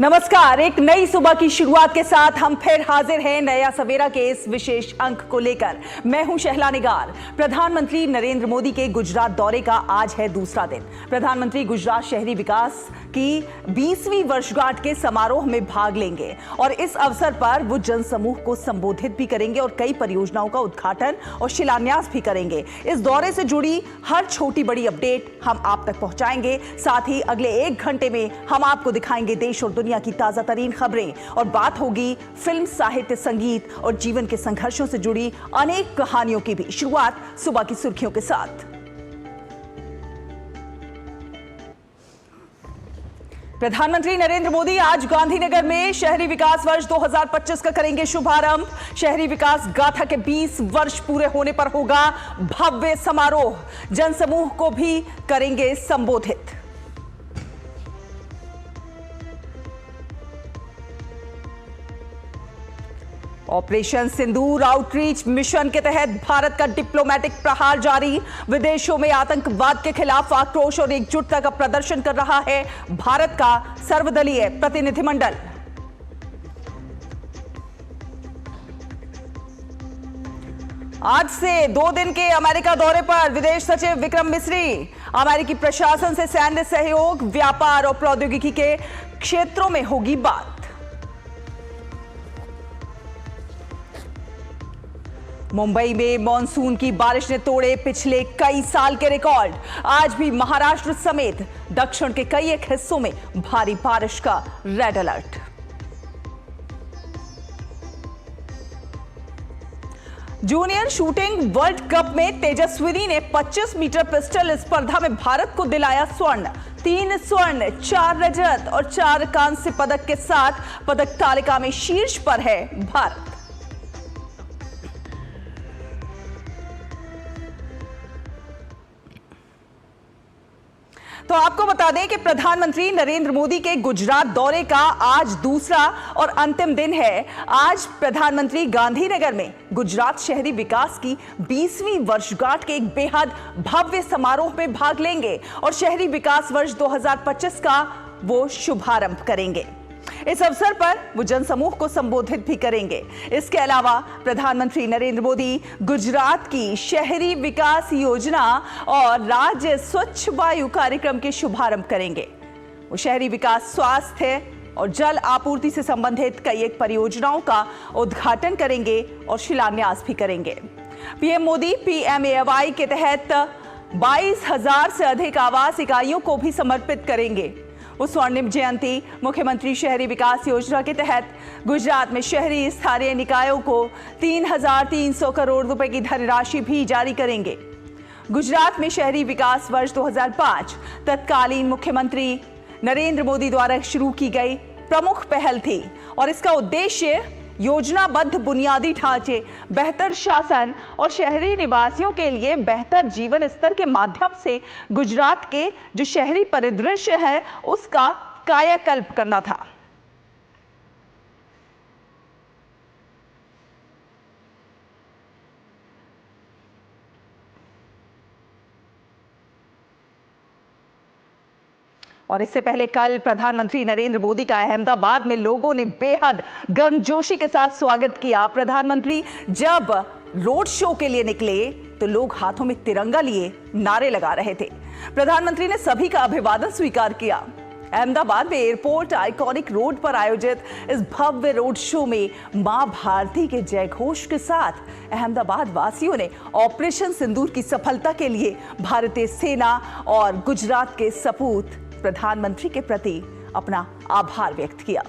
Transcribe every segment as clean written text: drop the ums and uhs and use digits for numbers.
नमस्कार। एक नई सुबह की शुरुआत के साथ हम फिर हाजिर हैं नया सवेरा के इस विशेष अंक को लेकर। मैं हूं शहला निगार। प्रधानमंत्री नरेंद्र मोदी के गुजरात दौरे का आज है दूसरा दिन। प्रधानमंत्री गुजरात शहरी विकास की 20वीं वर्षगांठ के समारोह में भाग लेंगे और इस अवसर पर वो जनसमूह को संबोधित भी करेंगे और कई परियोजनाओं का उद्घाटन और शिलान्यास भी करेंगे। इस दौरे से जुड़ी हर छोटी बड़ी अपडेट हम आप तक पहुंचाएंगे। साथ ही अगले 1 घंटे में हम आपको दिखाएंगे देश और दुनिया की ताजा तरीन खबरें और बात होगी फिल्म, साहित्य, संगीत और जीवन के संघर्षों से जुड़ी अनेक कहानियों की भी। शुरुआत सुबह की सुर्खियों के साथ। प्रधानमंत्री नरेंद्र मोदी आज गांधीनगर में शहरी विकास वर्ष 2025 का करेंगे शुभारंभ। शहरी विकास गाथा के 20 वर्ष पूरे होने पर होगा भव्य समारोह। जनसमूह को भी करेंगे संबोधित। ऑपरेशन सिंदूर आउटरीच मिशन के तहत भारत का डिप्लोमेटिक प्रहार जारी। विदेशों में आतंकवाद के खिलाफ आक्रोश और एकजुटता का प्रदर्शन कर रहा है भारत का सर्वदलीय प्रतिनिधिमंडल। आज से 2 दिन के अमेरिका दौरे पर विदेश सचिव विक्रम मिस्री। अमेरिकी प्रशासन से सैन्य सहयोग, व्यापार और प्रौद्योगिकी के क्षेत्रों में होगी बात। मुंबई में मॉनसून की बारिश ने तोड़े पिछले कई साल के रिकॉर्ड। आज भी महाराष्ट्र समेत दक्षिण के कई एक हिस्सों में भारी बारिश का red alert. Junior shooting world cup में तेजस्विनी ने 25 मीटर पिस्टल स्पर्धा में भारत को दिलाया स्वर्ण। 3 स्वर्ण, 4 रजत और 4 कांस्य पदक के साथ पदक तालिका में शीर्ष पर है भारत। तो आपको बता दें कि प्रधानमंत्री नरेंद्र मोदी के गुजरात दौरे का आज दूसरा और अंतिम दिन है। आज प्रधानमंत्री गांधीनगर में गुजरात शहरी विकास की 20वीं वर्षगांठ के एक बेहद भव्य समारोह में भाग लेंगे और शहरी विकास वर्ष 2025 का वो शुभारंभ करेंगे। इस अवसर पर वो जनसमूह को संबोधित भी करेंगे। इसके अलावा प्रधानमंत्री नरेंद्र मोदी गुजरात की शहरी विकास योजना और राज्य स्वच्छ वायु कार्यक्रम के शुभारंभ करेंगे। वो शहरी विकास, स्वास्थ्य और जल आपूर्ति से संबंधित कई एक परियोजनाओं का उद्घाटन करेंगे और शिलान्यास भी करेंगे। पीएम मोदी PMAY के तहत 22,000 से अधिक आवास इकाइयों को भी समर्पित करेंगे। वो स्वर्णिम जयंती मुख्यमंत्री शहरी विकास योजना के तहत गुजरात में शहरी स्थानीय निकायों को 3,300 करोड़ रुपए की धनराशि भी जारी करेंगे। गुजरात में शहरी विकास वर्ष 2005 तत्कालीन मुख्यमंत्री नरेंद्र मोदी द्वारा शुरू की गई प्रमुख पहल थी और इसका उद्देश्य योजनाबद्ध बुनियादी ढांचे, बेहतर शासन और शहरी निवासियों के लिए बेहतर जीवन स्तर के माध्यम से गुजरात के जो शहरी परिदृश्य है उसका कायाकल्प करना था। और इससे पहले कल प्रधानमंत्री नरेंद्र मोदी का अहमदाबाद में लोगों ने बेहद गर्मजोशी के साथ स्वागत किया। प्रधानमंत्री जब रोड शो के लिए निकले तो लोग हाथों में तिरंगा लिए नारे लगा रहे थे। प्रधानमंत्री ने सभी का अभिवादन स्वीकार किया। अहमदाबाद में एयरपोर्ट आइकॉनिक रोड पर आयोजित इस भव्य रोड शो में मां भारती के जयघोष के साथ अहमदाबाद वासियों ने ऑपरेशन सिंदूर की सफलता के लिए भारतीय सेना और गुजरात के सपूत प्रधानमंत्री के प्रति अपना आभार व्यक्त किया।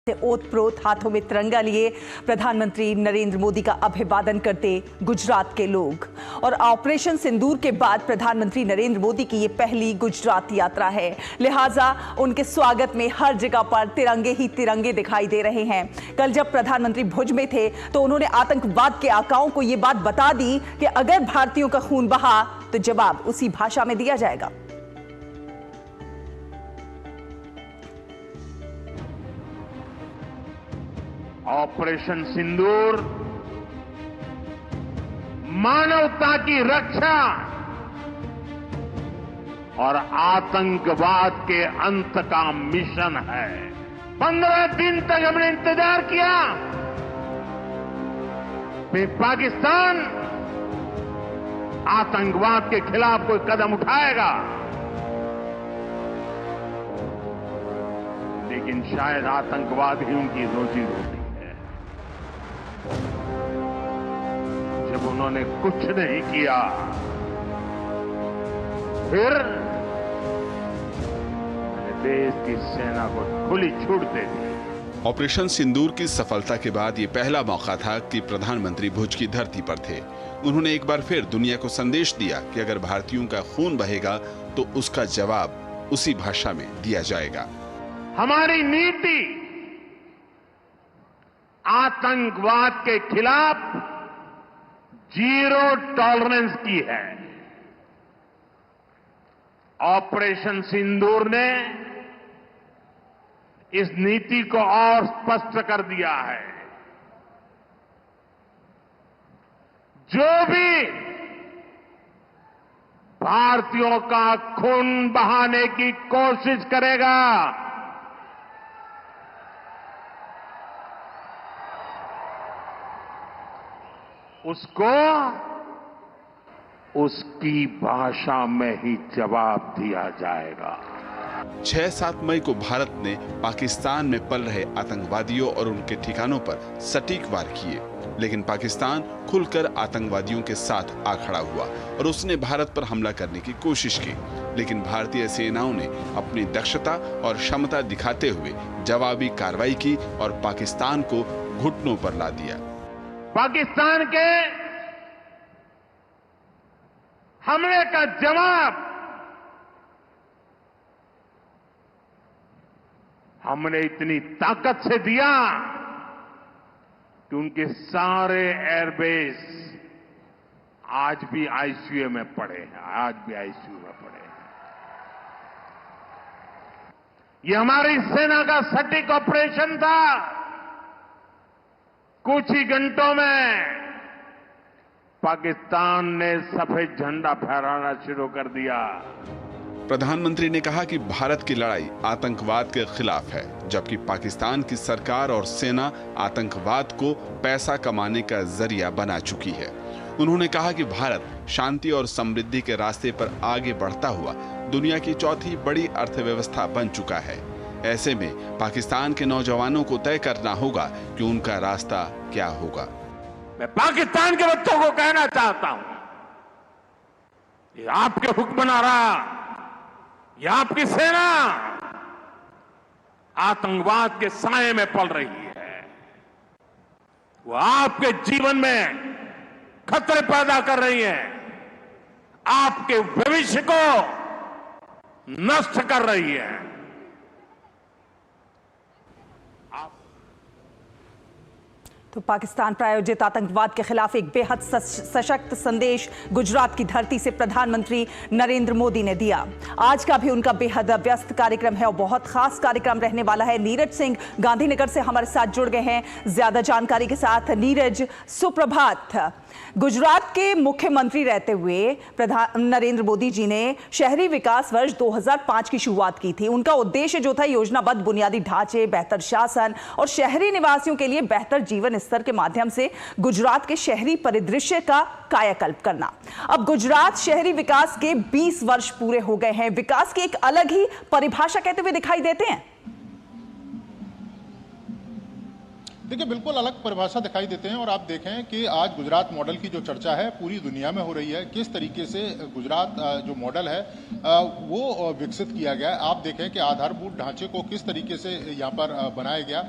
ओतप्रोत हाथों में तिरंगा लिए प्रधानमंत्री नरेंद्र मोदी का अभिवादन करते गुजरात के लोग। और ऑपरेशन सिंदूर के बाद प्रधानमंत्री नरेंद्र मोदी की ये पहली गुजरात यात्रा है, लिहाजा उनके स्वागत में हर जगह पर तिरंगे ही तिरंगे दिखाई दे रहे हैं। कल जब प्रधानमंत्री भुज में थे तो उन्होंने आतंकवाद के आकाओं को ये बात बता दी कि अगर भारतीयों का खून बहा तो जवाब उसी भाषा में दिया जाएगा। ऑपरेशन सिंदूर मानवता की रक्षा और आतंकवाद के अंत का मिशन है। 15 दिन तक हमने इंतजार किया कि पाकिस्तान आतंकवाद के खिलाफ कोई कदम उठाएगा, लेकिन शायद आतंकवाद ही उनकी रोजी रोटी है। जब उन्होंने कुछ नहीं किया, फिर देश की सेना को खुली छूट दे दी। ऑपरेशन सिंदूर की सफलता के बाद ये पहला मौका था कि प्रधानमंत्री भुज की धरती पर थे। उन्होंने एक बार फिर दुनिया को संदेश दिया कि अगर भारतीयों का खून बहेगा तो उसका जवाब उसी भाषा में दिया जाएगा। हमारी नीति आतंकवाद के खिलाफ जीरो टॉलरेंस की है। ऑपरेशन सिंदूर ने इस नीति को और स्पष्ट कर दिया है। जो भी भारतीयों का खून बहाने की कोशिश करेगा, उसको उसकी भाषा में ही जवाब दिया जाएगा। 6-7 मई को भारत ने पाकिस्तान में पल रहे आतंकवादियों और उनके ठिकानों पर सटीक वार किए, लेकिन पाकिस्तान खुलकर आतंकवादियों के साथ आ खड़ा हुआ और उसने भारत पर हमला करने की कोशिश की। लेकिन भारतीय सेनाओं ने अपनी दक्षता और क्षमता दिखाते हुए जवाबी कार्रवाई की और पाकिस्तान को घुटनों पर ला दिया। पाकिस्तान के हमले का जवाब हमने इतनी ताकत से दिया कि उनके सारे एयरबेस आज भी आईसीयू में पड़े हैं, आज भी आईसीयू में पड़े हैं। ये हमारी सेना का सटीक ऑपरेशन था। कुछ ही घंटों में पाकिस्तान ने सफेद झंडा फहराना शुरू कर दिया। प्रधानमंत्री ने कहा कि भारत की लड़ाई आतंकवाद के खिलाफ है, जबकि पाकिस्तान की सरकार और सेना आतंकवाद को पैसा कमाने का जरिया बना चुकी है। उन्होंने कहा कि भारत शांति और समृद्धि के रास्ते पर आगे बढ़ता हुआ दुनिया की चौथी बड़ी अर्थव्यवस्था बन चुका है। ऐसे में पाकिस्तान के नौजवानों को तय करना होगा कि उनका रास्ता क्या होगा। मैं पाकिस्तान के बच्चों को कहना चाहता हूं, ये आपके हुक्मनारा, ये आपकी सेना आतंकवाद के साए में पल रही है। वो आपके जीवन में खतरे पैदा कर रही है, आपके भविष्य को नष्ट कर रही है। तो पाकिस्तान प्रायोजित आतंकवाद के खिलाफ एक बेहद सशक्त संदेश गुजरात की धरती से प्रधानमंत्री नरेंद्र मोदी ने दिया। आज का भी उनका बेहद व्यस्त कार्यक्रम है और बहुत खास कार्यक्रम रहने वाला है। नीरज सिंह गांधीनगर से हमारे साथ जुड़ गए हैं ज्यादा जानकारी के साथ। नीरज, सुप्रभात। गुजरात के मुख्यमंत्री रहते हुए प्रधान नरेंद्र मोदी जी ने शहरी विकास वर्ष 2005 की शुरुआत की थी। उनका उद्देश्य जो था योजनाबद्ध बुनियादी ढांचे, बेहतर शासन और शहरी निवासियों के लिए बेहतर जीवन स्तर के माध्यम से गुजरात के शहरी परिदृश्य का कायाकल्प करना। अब गुजरात शहरी विकास के 20 वर्ष पूरे हो गए हैं। विकास की एक अलग ही परिभाषा कहते हुए दिखाई देते हैं। देखिए, बिल्कुल अलग परिभाषा दिखाई देते हैं। और आप देखें कि आज गुजरात मॉडल की जो चर्चा है पूरी दुनिया में हो रही है। किस तरीके से गुजरात जो मॉडल है वो विकसित किया गया है। आप देखें कि आधारभूत ढांचे को किस तरीके से यहाँ पर बनाया गया।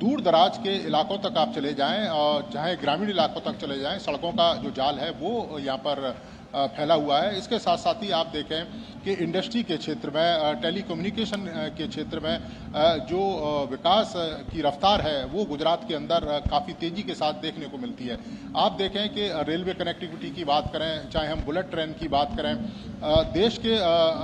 दूर दराज के इलाकों तक आप चले जाएं और चाहे ग्रामीण इलाकों तक चले जाएं, सड़कों का जो जाल है वो यहाँ पर फैला हुआ है। इसके साथ साथ ही आप देखें कि इंडस्ट्री के क्षेत्र में, टेलीकम्युनिकेशन के क्षेत्र में जो विकास की रफ्तार है वो गुजरात के अंदर काफ़ी तेज़ी के साथ देखने को मिलती है। आप देखें कि रेलवे कनेक्टिविटी की बात करें, चाहे हम बुलेट ट्रेन की बात करें, देश के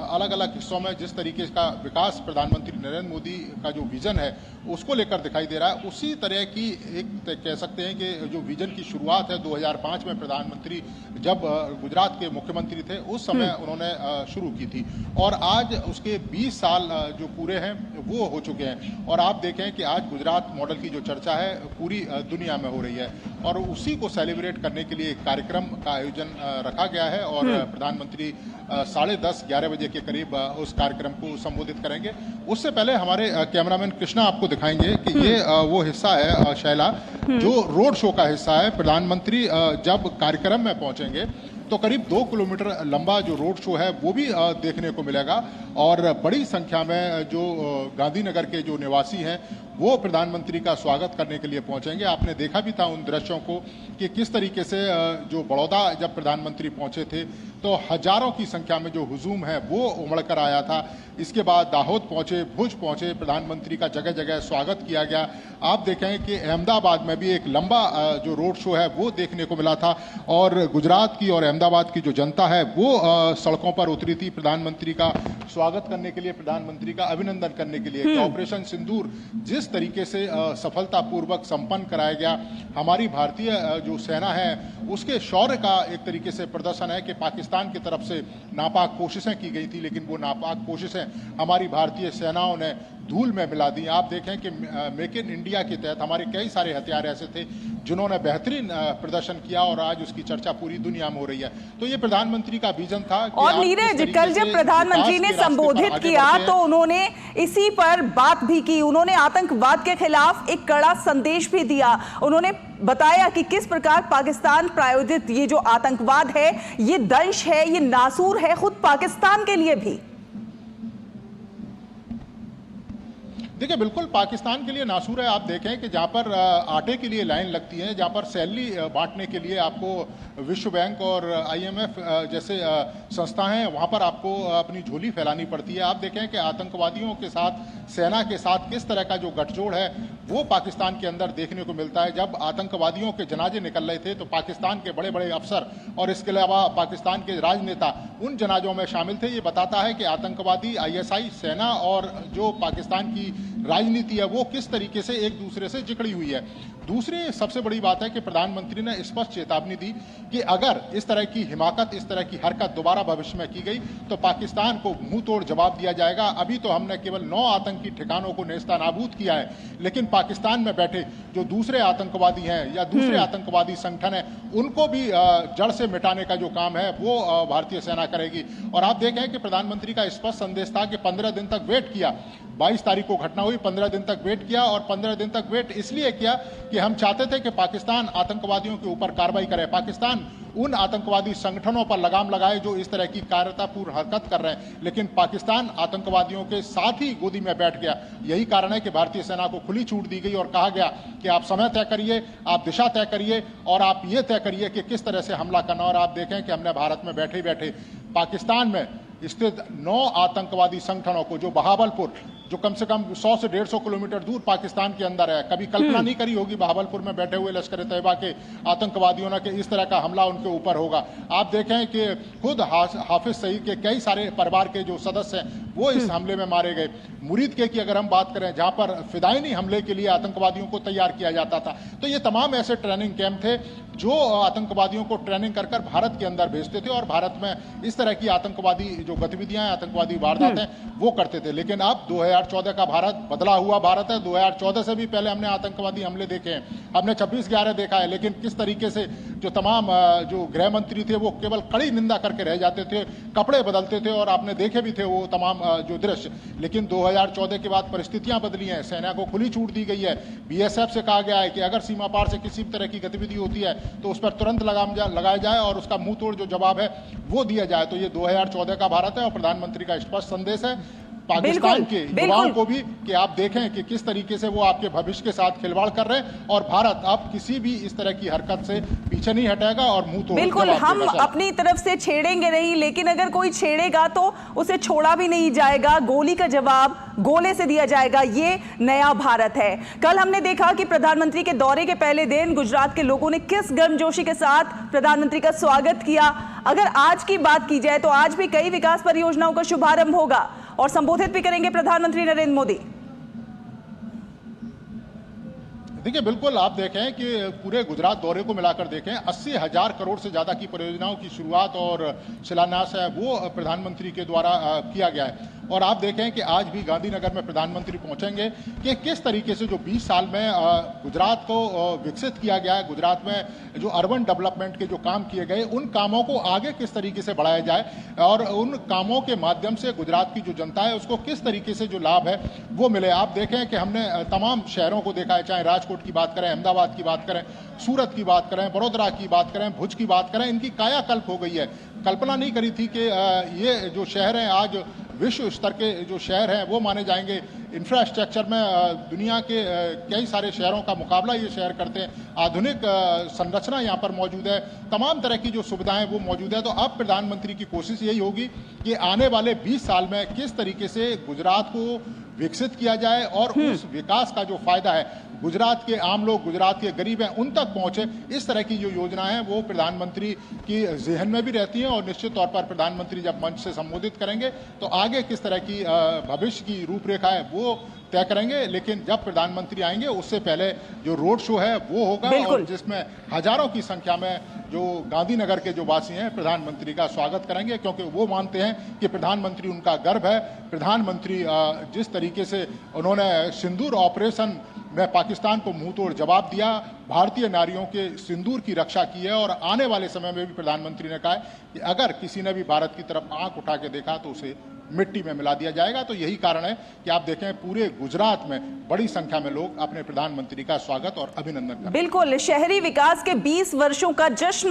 अलग अलग हिस्सों में जिस तरीके का विकास प्रधानमंत्री नरेंद्र मोदी का जो विजन है उसको लेकर दिखाई दे रहा है, उसी तरह की एक कह सकते हैं कि जो विजन की शुरुआत है 2005 में प्रधानमंत्री जब गुजरात के मुख्यमंत्री थे उस समय उन्होंने शुरू की थी और आज उसके 20 साल जो पूरे हैं वो हो चुके हैं। और आप देखें कि आज गुजरात मॉडल की जो चर्चा है पूरी दुनिया में हो रही है और उसी को सेलिब्रेट करने के लिए एक कार्यक्रम का आयोजन रखा गया है और प्रधानमंत्री 10:30-11 बजे के करीब उस कार्यक्रम को संबोधित करेंगे। उससे पहले हमारे कैमरामैन कृष्णा आपको दिखाएंगे कि ये वो हिस्सा है शैला जो रोड शो का हिस्सा है। प्रधानमंत्री जब कार्यक्रम में पहुंचेंगे तो करीब 2 किलोमीटर लंबा जो रोड शो है वो भी देखने को मिलेगा और बड़ी संख्या में जो गांधीनगर के जो निवासी हैं वो प्रधानमंत्री का स्वागत करने के लिए पहुंचेंगे। आपने देखा भी था उन दृश्यों को कि किस तरीके से जो बड़ौदा जब प्रधानमंत्री पहुंचे थे तो हजारों की संख्या में जो हुजूम है वो उमड़ कर आया था। इसके बाद दाहोद पहुंचे, भुज पहुंचे, प्रधानमंत्री का जगह जगह स्वागत किया गया। आप देखें कि अहमदाबाद में भी एक लंबा जो रोड शो है वो देखने को मिला था और गुजरात की और अहमदाबाद की जो जनता है वो सड़कों पर उतरी थी प्रधानमंत्री का स्वागत करने के लिए, प्रधानमंत्री का अभिनंदन करने के लिए। ऑपरेशन सिंदूर जिस तरीके से सफलतापूर्वक संपन्न कराया गया, हमारी भारतीय जो सेना है उसके शौर्य का एक तरीके से प्रदर्शन है कि पाकिस्तान की तरफ से नापाक कोशिशें की गई थी लेकिन वो नापाक कोशिशें हमारी भारतीय सेनाओं ने धूल में मिला दी। आप देखें कि मेक इन इंडिया के तहत हमारे कई सारे हथियार ऐसे थे जिन्होंने बेहतरीन प्रदर्शन किया और आज उसकी चर्चा पूरी दुनिया में हो रही है। तो ये प्रधानमंत्री का विजन था। और नीरज, कल जब प्रधानमंत्री ने संबोधित किया तो उन्होंने इसी पर बात भी की। उन्होंने आतंकवाद के खिलाफ एक कड़ा संदेश भी दिया। उन्होंने बताया कि किस प्रकार पाकिस्तान प्रायोजित ये जो आतंकवाद है ये दंश है, ये नासूर है खुद पाकिस्तान के लिए भी। देखिए, बिल्कुल पाकिस्तान के लिए नासूर है। आप देखें कि जहाँ पर आटे के लिए लाइन लगती है, जहाँ पर सैलरी बांटने के लिए आपको विश्व बैंक और IMF जैसे संस्था हैं वहाँ पर आपको अपनी झोली फैलानी पड़ती है। आप देखें कि आतंकवादियों के साथ, सेना के साथ किस तरह का जो गठजोड़ है वो पाकिस्तान के अंदर देखने को मिलता है। जब आतंकवादियों के जनाजे निकल रहे थे तो पाकिस्तान के बड़े बड़े अफसर और इसके अलावा पाकिस्तान के राजनेता उन जनाजों में शामिल थे। ये बताता है कि आतंकवादी, ISI, सेना और जो पाकिस्तान की राजनीति है वो किस तरीके से एक दूसरे से जिकड़ी हुई है। दूसरी सबसे बड़ी बात है कि प्रधानमंत्री ने स्पष्ट चेतावनी दी कि अगर इस तरह की हिमाकत, इस तरह की हरकत दोबारा भविष्य में की गई तो पाकिस्तान को मुंह तोड़ जवाब दिया जाएगा। अभी तो हमने केवल 9 आतंकी ठिकानों को नेस्तनाबूद किया है, लेकिन पाकिस्तान में बैठे जो दूसरे आतंकवादी हैं या दूसरे आतंकवादी संगठन हैं उनको भी जड़ से मिटाने का जो काम है वो भारतीय सेना करेगी। और आप देखें कि प्रधानमंत्री का स्पष्ट संदेश था कि 15 दिन तक वेट किया। 22 तारीख को घटना हुई, 15 दिन तक वेट किया और 15 दिन तक वेट इसलिए किया कि हम चाहते थे कि पाकिस्तान आतंकवादियों के ऊपर कार्रवाई करे, पाकिस्तान उन आतंकवादी संगठनों पर लगाम लगाए जो इस तरह की कायरतापूर्ण हरकत कर रहे हैं, लेकिन पाकिस्तान आतंकवादियों के साथ ही गोदी में बैठ गया। यही कारण है कि भारतीय सेना को खुली छूट दी गई और कहा गया कि आप समय तय करिए, आप दिशा तय करिए और आप ये तय करिए कि किस तरह से हमला करना। और आप देखें कि हमने भारत में बैठे बैठे पाकिस्तान में स्थित 9 आतंकवादी संगठनों को, जो बहावलपुर, जो कम से कम 100 से 150 किलोमीटर दूर पाकिस्तान के अंदर है, कभी कल्पना नहीं करी होगी बहावलपुर में बैठे हुए लश्कर तैयबा के आतंकवादियों ने कि इस तरह का हमला उनके ऊपर होगा। आप देखें कि खुद हाफिज सईद के कई सारे परिवार के जो सदस्य हैं वो इस हमले में मारे गए। मुरीद के की अगर हम बात करें, जहां पर फिदायनी हमले के लिए आतंकवादियों को तैयार किया जाता था, तो ये तमाम ऐसे ट्रेनिंग कैंप थे जो आतंकवादियों को ट्रेनिंग कर कर भारत के अंदर भेजते थे और भारत में इस तरह की आतंकवादी जो गतिविधियां, आतंकवादी वारदातें वो करते थे। लेकिन अब 2014 का भारत बदला हुआ भारत है। 2014 से भी पहले हमने आतंकवादी हमले देखे हैं, हमने 26/11 देखा है, लेकिन किस तरीके से जो तमाम जो गृह मंत्री थे वो केवल कड़ी निंदा करके रह जाते थे, कपड़े बदलते थे और आपने देखे भी थे वो तमाम जो दृश्य। लेकिन 2014 के बाद परिस्थितियां बदली हैं, सेना को खुली छूट दी गई है। BSF से कहा गया है कि अगर सीमा पार से किसी तरह की गतिविधि होती है तो उस पर तुरंत लगाया जाए और उसका मुंह तोड़ जो जवाब है वो दिया जाए। तो ये 2014 का भारत है और प्रधानमंत्री का स्पष्ट संदेश है, पाकिस्तान के युवाओं को भी कि आप देखें कि किस तरीके से वो आपके भविष्य के साथ खिलवाड़ कर रहे हैं और भारत अब किसी भी इस तरह की हरकत से पीछे नहीं हटेगा और मुंह तोड़ बिल्कुल हम अपनी तरफ से छेड़ेंगे नहीं, लेकिन अगर कोई छेड़ेगा तो उसे छोड़ा भी नहीं जाएगा, गोली का जवाब गोले से दिया जाएगा। ये नया भारत है। कल हमने देखा कि प्रधानमंत्री के दौरे के पहले दिन गुजरात के लोगों ने किस गर्मजोशी के साथ प्रधानमंत्री का स्वागत किया। अगर आज की बात की जाए तो आज भी कई विकास परियोजनाओं का शुभारंभ होगा और संबोधित भी करेंगे प्रधानमंत्री नरेंद्र मोदी। देखिए बिल्कुल आप देखें कि पूरे गुजरात दौरे को मिलाकर देखें 80,000 करोड़ से ज़्यादा की परियोजनाओं की शुरुआत और शिलान्यास है वो प्रधानमंत्री के द्वारा किया गया है। और आप देखें कि आज भी गांधीनगर में प्रधानमंत्री पहुंचेंगे कि किस तरीके से जो 20 साल में गुजरात को विकसित किया गया है, गुजरात में जो अर्बन डेवलपमेंट के जो काम किए गए उन कामों को आगे किस तरीके से बढ़ाया जाए और उन कामों के माध्यम से गुजरात की जो जनता है उसको किस तरीके से जो लाभ है वो मिले। आप देखें कि हमने तमाम शहरों को देखा है, चाहे राजकोट की बात करें, अहमदाबाद की बात करें, सूरत की बात करें, बड़ौदा की बात करें, भुज की बात करें, इनकी कायाकल्प हो गई है। कल्पना नहीं करी थी कि ये जो शहर हैं आज विश्व स्तर के जो शहर हैं वो माने जाएंगे। इंफ्रास्ट्रक्चर में दुनिया के कई सारे शहरों का मुकाबला ये शहर करते हैं। आधुनिक संरचना यहाँ पर मौजूद है, तमाम तरह की जो सुविधाएं वो मौजूद है। तो अब प्रधानमंत्री की कोशिश यही होगी कि आने वाले 20 साल में किस तरीके से गुजरात को विकसित किया जाए और उस विकास का जो फायदा है गुजरात के आम लोग, गुजरात के गरीब हैं, उन तक पहुंचे। इस तरह की जो योजनाएं हैं वो प्रधानमंत्री की जहन में भी रहती हैं और निश्चित तौर पर प्रधानमंत्री जब मंच से संबोधित करेंगे तो आगे किस तरह की भविष्य की रूपरेखा है वो तय करेंगे। लेकिन जब प्रधानमंत्री आएंगे उससे पहले जो रोड शो है वो होगा और जिसमें हजारों की संख्या में जो गांधीनगर के जो वासी हैं प्रधानमंत्री का स्वागत करेंगे, क्योंकि वो मानते हैं कि प्रधानमंत्री उनका गर्व है। प्रधानमंत्री जिस तरीके से उन्होंने सिंदूर ऑपरेशन में पाकिस्तान को मुंह तोड़ जवाब दिया, भारतीय नारियों के सिंदूर की रक्षा की है और आने वाले समय में भी प्रधानमंत्री ने कहा है कि अगर किसी ने भी भारत की तरफ आंख उठा के देखा तो उसे मिट्टी में मिला दिया जाएगा। तो यही कारण है कि आप देखें पूरे गुजरात में बड़ी संख्या में लोग अपने प्रधानमंत्री का स्वागत और अभिनंदन कर रहे हैं। बिल्कुल, शहरी विकास के 20 वर्षों का जश्न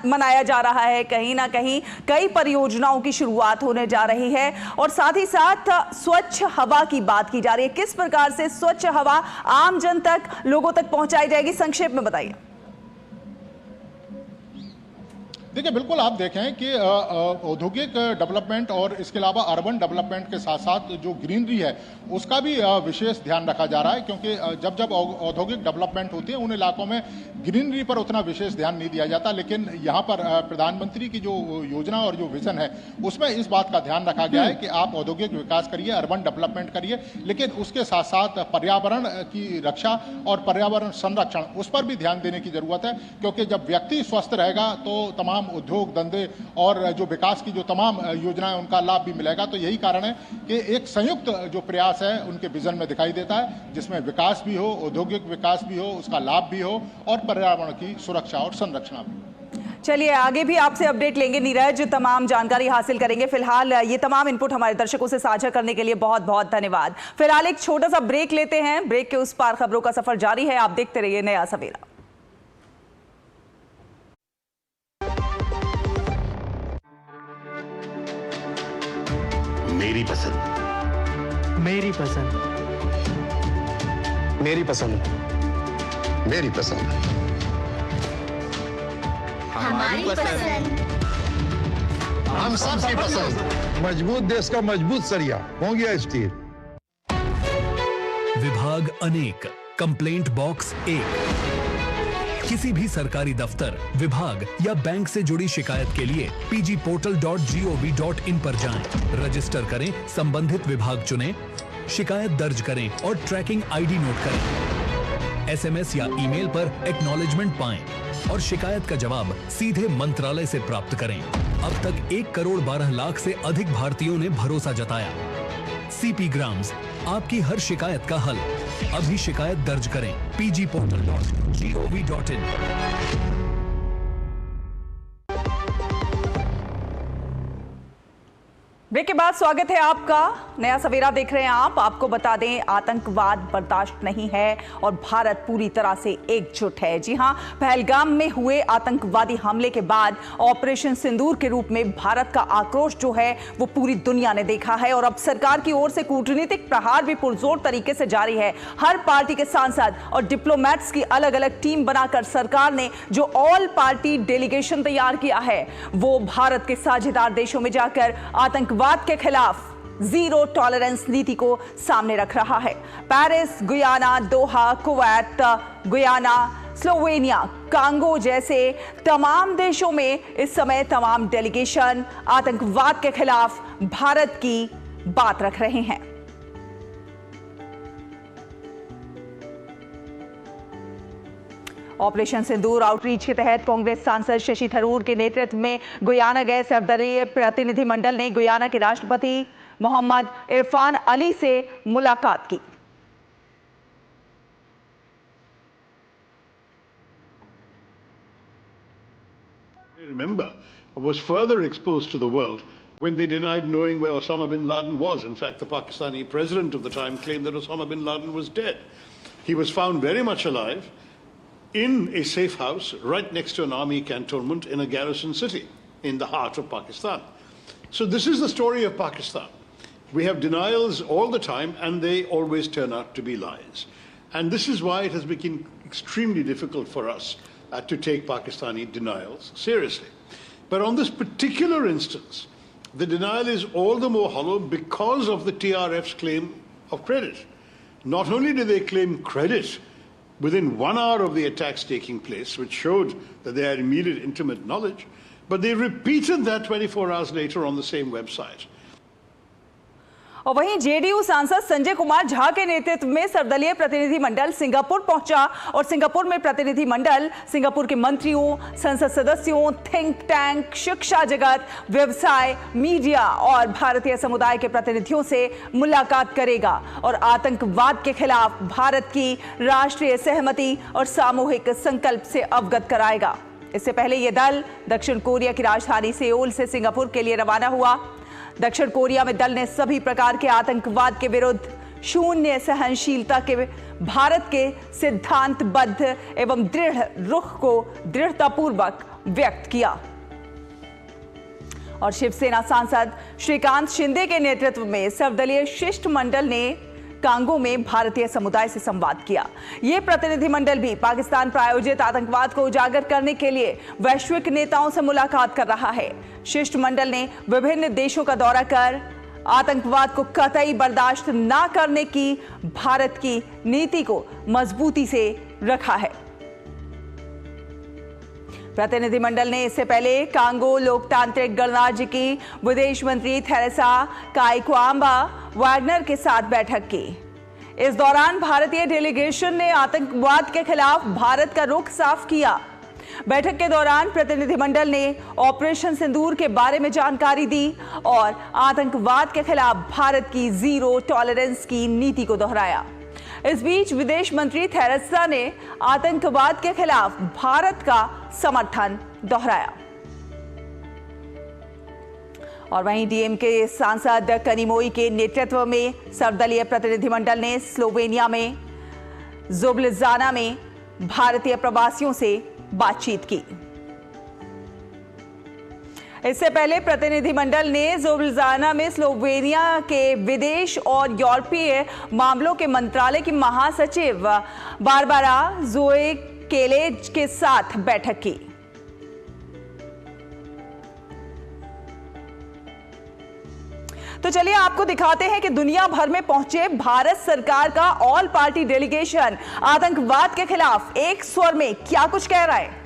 मनाया जा रहा है। कहीं ना कहीं कई परियोजनाओं की शुरुआत होने जा रही है और साथ ही साथ स्वच्छ हवा की बात की जा रही है। किस प्रकार से स्वच्छ हवा आम जन तक, लोगों तक पहुंचाई जाएगी, संक्षेप में बताइए। देखिए बिल्कुल आप देखें कि औद्योगिक डेवलपमेंट और इसके अलावा अर्बन डेवलपमेंट के साथ साथ जो ग्रीनरी है उसका भी विशेष ध्यान रखा जा रहा है, क्योंकि जब जब औद्योगिक डेवलपमेंट होती है उन इलाकों में ग्रीनरी पर उतना विशेष ध्यान नहीं दिया जाता। लेकिन यहाँ पर प्रधानमंत्री की जो योजना और जो विजन है उसमें इस बात का ध्यान रखा गया है कि आप औद्योगिक विकास करिए, अर्बन डेवलपमेंट करिए, लेकिन उसके साथ साथ पर्यावरण की रक्षा और पर्यावरण संरक्षण उस पर भी ध्यान देने की जरूरत है। क्योंकि जब व्यक्ति स्वस्थ रहेगा तो तमाम उद्योग धंधे और जो विकास की जो तमाम योजनाएं उनका लाभ भी मिलेगा। तो यही कारण है कि एक संयुक्त जो प्रयास है उनके विजन में दिखाई देता है, जिसमें विकास भी हो, औद्योगिक विकास भी हो, उसका लाभ भी हो और पर्यावरण की सुरक्षा और संरक्षण भी। चलिए आगे भी आपसे अपडेट लेंगे नीरज, तमाम जानकारी हासिल करेंगे। फिलहाल ये तमाम इनपुट हमारे दर्शकों से साझा करने के लिए बहुत बहुत धन्यवाद। फिलहाल एक छोटा सा ब्रेक लेते हैं, ब्रेक के उस पार खबरों का सफर जारी है। आप देखते रहिए नया सवेरा। मेरी पसंद, मेरी पसंद, मेरी पसंद, मेरी पसंद, हमारी पसंद, हम सबकी पसंद। मजबूत देश का मजबूत सरिया हो गया स्टील। विभाग अनेक, कंप्लेंट बॉक्स 1। किसी भी सरकारी दफ्तर, विभाग या बैंक से जुड़ी शिकायत के लिए pgportal.gov.in पर जाएं, रजिस्टर करें, संबंधित विभाग चुनें, शिकायत दर्ज करें और ट्रैकिंग आईडी नोट करें। एसएमएस या ईमेल पर एक्नॉलेजमेंट पाएं और शिकायत का जवाब सीधे मंत्रालय से प्राप्त करें। अब तक 1 करोड़ 12 लाख से अधिक भारतीयों ने भरोसा जताया। सीपी ग्राम्स, आपकी हर शिकायत का हल। अभी शिकायत दर्ज करें pgportal.gov.in। ब्रेक के बाद स्वागत है आपका। नया सवेरा देख रहे हैं आप। आपको बता दें, आतंकवाद बर्दाश्त नहीं है और भारत पूरी तरह से एकजुट है। जी हां, पहलगाम में हुए आतंकवादी हमले के बाद ऑपरेशन सिंदूर के रूप में भारत का आक्रोश जो है वो पूरी दुनिया ने देखा है और अब सरकार की ओर से कूटनीतिक प्रहार भी पुरजोर तरीके से जारी है। हर पार्टी के सांसद और डिप्लोमैट्स की अलग अलग टीम बनाकर सरकार ने जो ऑल पार्टी डेलीगेशन तैयार किया है वो भारत के साझेदार देशों में जाकर आतंकवाद के खिलाफ जीरो टॉलरेंस नीति को सामने रख रहा है। पेरिस, गुयाना, दोहा, कुवैत, गुयाना, स्लोवेनिया, कांगो जैसे तमाम देशों में इस समय तमाम डेलीगेशन आतंकवाद के खिलाफ भारत की बात रख रहे हैं। ऑपरेशन सिंदूर आउटरीच के तहत कांग्रेस सांसद शशि थरूर के नेतृत्व में गुयाना गए सर्वदलीय प्रतिनिधिमंडल ने गुयाना के राष्ट्रपति मोहम्मद इरफान अली से मुलाकात की। Remember, was further exposed to the world when they denied knowing where Osama bin Laden was. In fact, the Pakistani president of the time claimed that Osama bin Laden was dead. He was found very much alive in a safe house right next to an army cantonment in a garrison city in the heart of Pakistan. So this is the story of Pakistan. We have denials all the time and they always turn out to be lies. And this is why it has become extremely difficult for us to take Pakistani denials seriously. But on this particular instance, the denial is all the more hollow because of the TRF's claim of credit. Not only do they claim credit within 1 hour of the attacks taking place, which showed that they had immediate intimate knowledge, but they repeated that 24 hours later on the same website. और वहीं JDU सांसद संजय कुमार झा के नेतृत्व में सर्वदलीय प्रतिनिधिमंडल Singapore पहुंचा और सिंगापुर में प्रतिनिधिमंडल सिंगापुर के मंत्रियों, संसद सदस्यों, थिंक टैंक, शिक्षा जगत, व्यवसाय, मीडिया और भारतीय समुदाय के प्रतिनिधियों से मुलाकात करेगा और आतंकवाद के खिलाफ भारत की राष्ट्रीय सहमति और सामूहिक संकल्प से अवगत कराएगा। इससे पहले यह दल दक्षिण कोरिया की राजधानी सेऊल से सिंगापुर के लिए रवाना हुआ। दक्षिण कोरिया में दल ने सभी प्रकार के आतंकवाद के विरुद्ध शून्य सहनशीलता के भारत के सिद्धांतबद्ध एवं दृढ़ रुख को दृढ़तापूर्वक व्यक्त किया। और शिवसेना सांसद श्रीकांत शिंदे के नेतृत्व में सर्वदलीय शिष्टमंडल ने कांगो में भारतीय समुदाय से संवाद किया। यह प्रतिनिधिमंडल भी पाकिस्तान प्रायोजित आतंकवाद को उजागर करने के लिए वैश्विक नेताओं से मुलाकात कर रहा है। शिष्टमंडल ने विभिन्न देशों का दौरा कर आतंकवाद को कतई बर्दाश्त न करने की भारत की नीति को मजबूती से रखा है। प्रतिनिधिमंडल ने इससे पहले कांगो लोकतांत्रिक गणराज्य की विदेश मंत्री थेरेसा काइक्वाम्बा वैगनर के साथ बैठक की। इस दौरान भारतीय डेलीगेशन ने आतंकवाद के खिलाफ भारत का रुख साफ किया। बैठक के दौरान प्रतिनिधिमंडल ने ऑपरेशन सिंदूर के बारे में जानकारी दी और आतंकवाद के खिलाफ भारत की जीरो टॉलरेंस की नीति को दोहराया। इस बीच विदेश मंत्री थेरेसा ने आतंकवाद के खिलाफ भारत का समर्थन दोहराया। और वहीं डीएमके सांसद कनिमोई के नेतृत्व में सर्वदलीय प्रतिनिधिमंडल ने स्लोवेनिया में ज़ुब्लिजाना में भारतीय प्रवासियों से बातचीत की। इससे पहले प्रतिनिधिमंडल ने ज़ुब्लिजाना में स्लोवेनिया के विदेश और यूरोपीय मामलों के मंत्रालय की महासचिव बारबारा जोएकेलेज के साथ बैठक की। तो चलिए आपको दिखाते हैं कि दुनिया भर में पहुंचे भारत सरकार का ऑल पार्टी डेलीगेशन आतंकवाद के खिलाफ एक स्वर में क्या कुछ कह रहा है।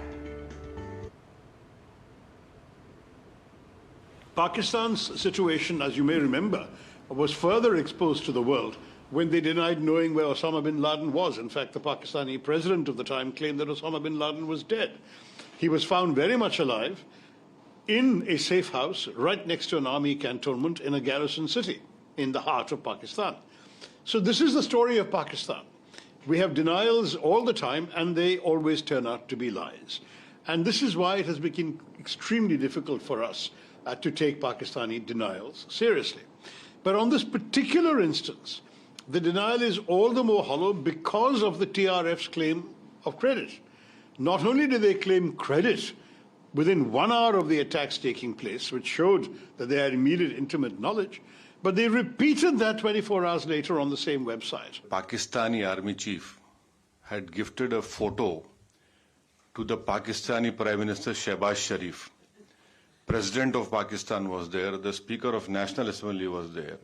Pakistan's situation, as you may remember, was further exposed to the world when they denied knowing where Osama bin Laden was. In fact, the Pakistani president of the time claimed that Osama bin Laden was dead. He was found very much alive in a safe house right next to an army cantonment in a garrison city in the heart of Pakistan. So this is the story of Pakistan. We have denials all the time and they always turn out to be lies. And this is why it has become extremely difficult for us to take Pakistani denials seriously. But on this particular instance, the denial is all the more hollow because of the TRF's claim of credit. Not only do they claim credit within 1 hour of the attacks taking place, which showed that they had immediate intimate knowledge, but they repeated that 24 hours later on the same website. Pakistani army chief had gifted a photo to the Pakistani Prime Minister Shehbaz Sharif. President of Pakistan was there, the Speaker of National Assembly was there.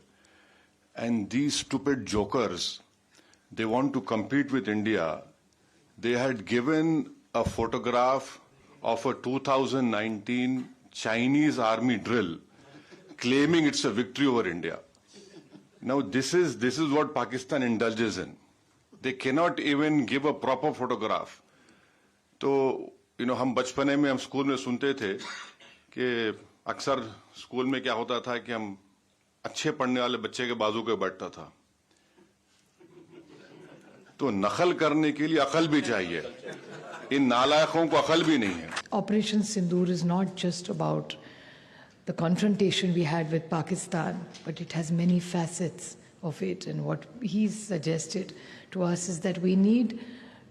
And these stupid jokers, they want to compete with India. They had given a photograph of a 2019 Chinese army drill, claiming it's a victory over India. Now this is what Pakistan indulges in. They cannot even give a proper photograph. तो हम बचपने में हम school में सुनते थे कि अक्सर स्कूल में क्या होता था कि हम अच्छे पढ़ने वाले बच्चे के बाजू पे बैठता था, तो नकल करने के लिए अकल भी चाहिए, इन नालायकों को अकल भी नहीं है. Operation Sindoor is not just about the confrontation we had with Pakistan, but it has many facets of it, and what he's suggested to us is that we need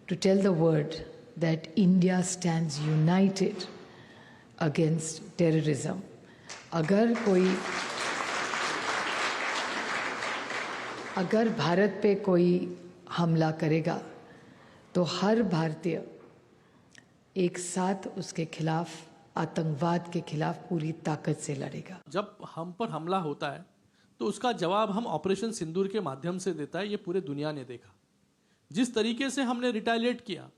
to tell the world that India stands united against terrorism. अगर भारत पे कोई हमला करेगा तो हर भारतीय एक साथ उसके खिलाफ, आतंकवाद के खिलाफ पूरी ताकत से लड़ेगा. जब हम पर हमला होता है तो उसका जवाब हम ऑपरेशन सिंदूर के माध्यम से देता है. ये पूरे दुनिया ने देखा जिस तरीके से हमने रिटालिएट किया.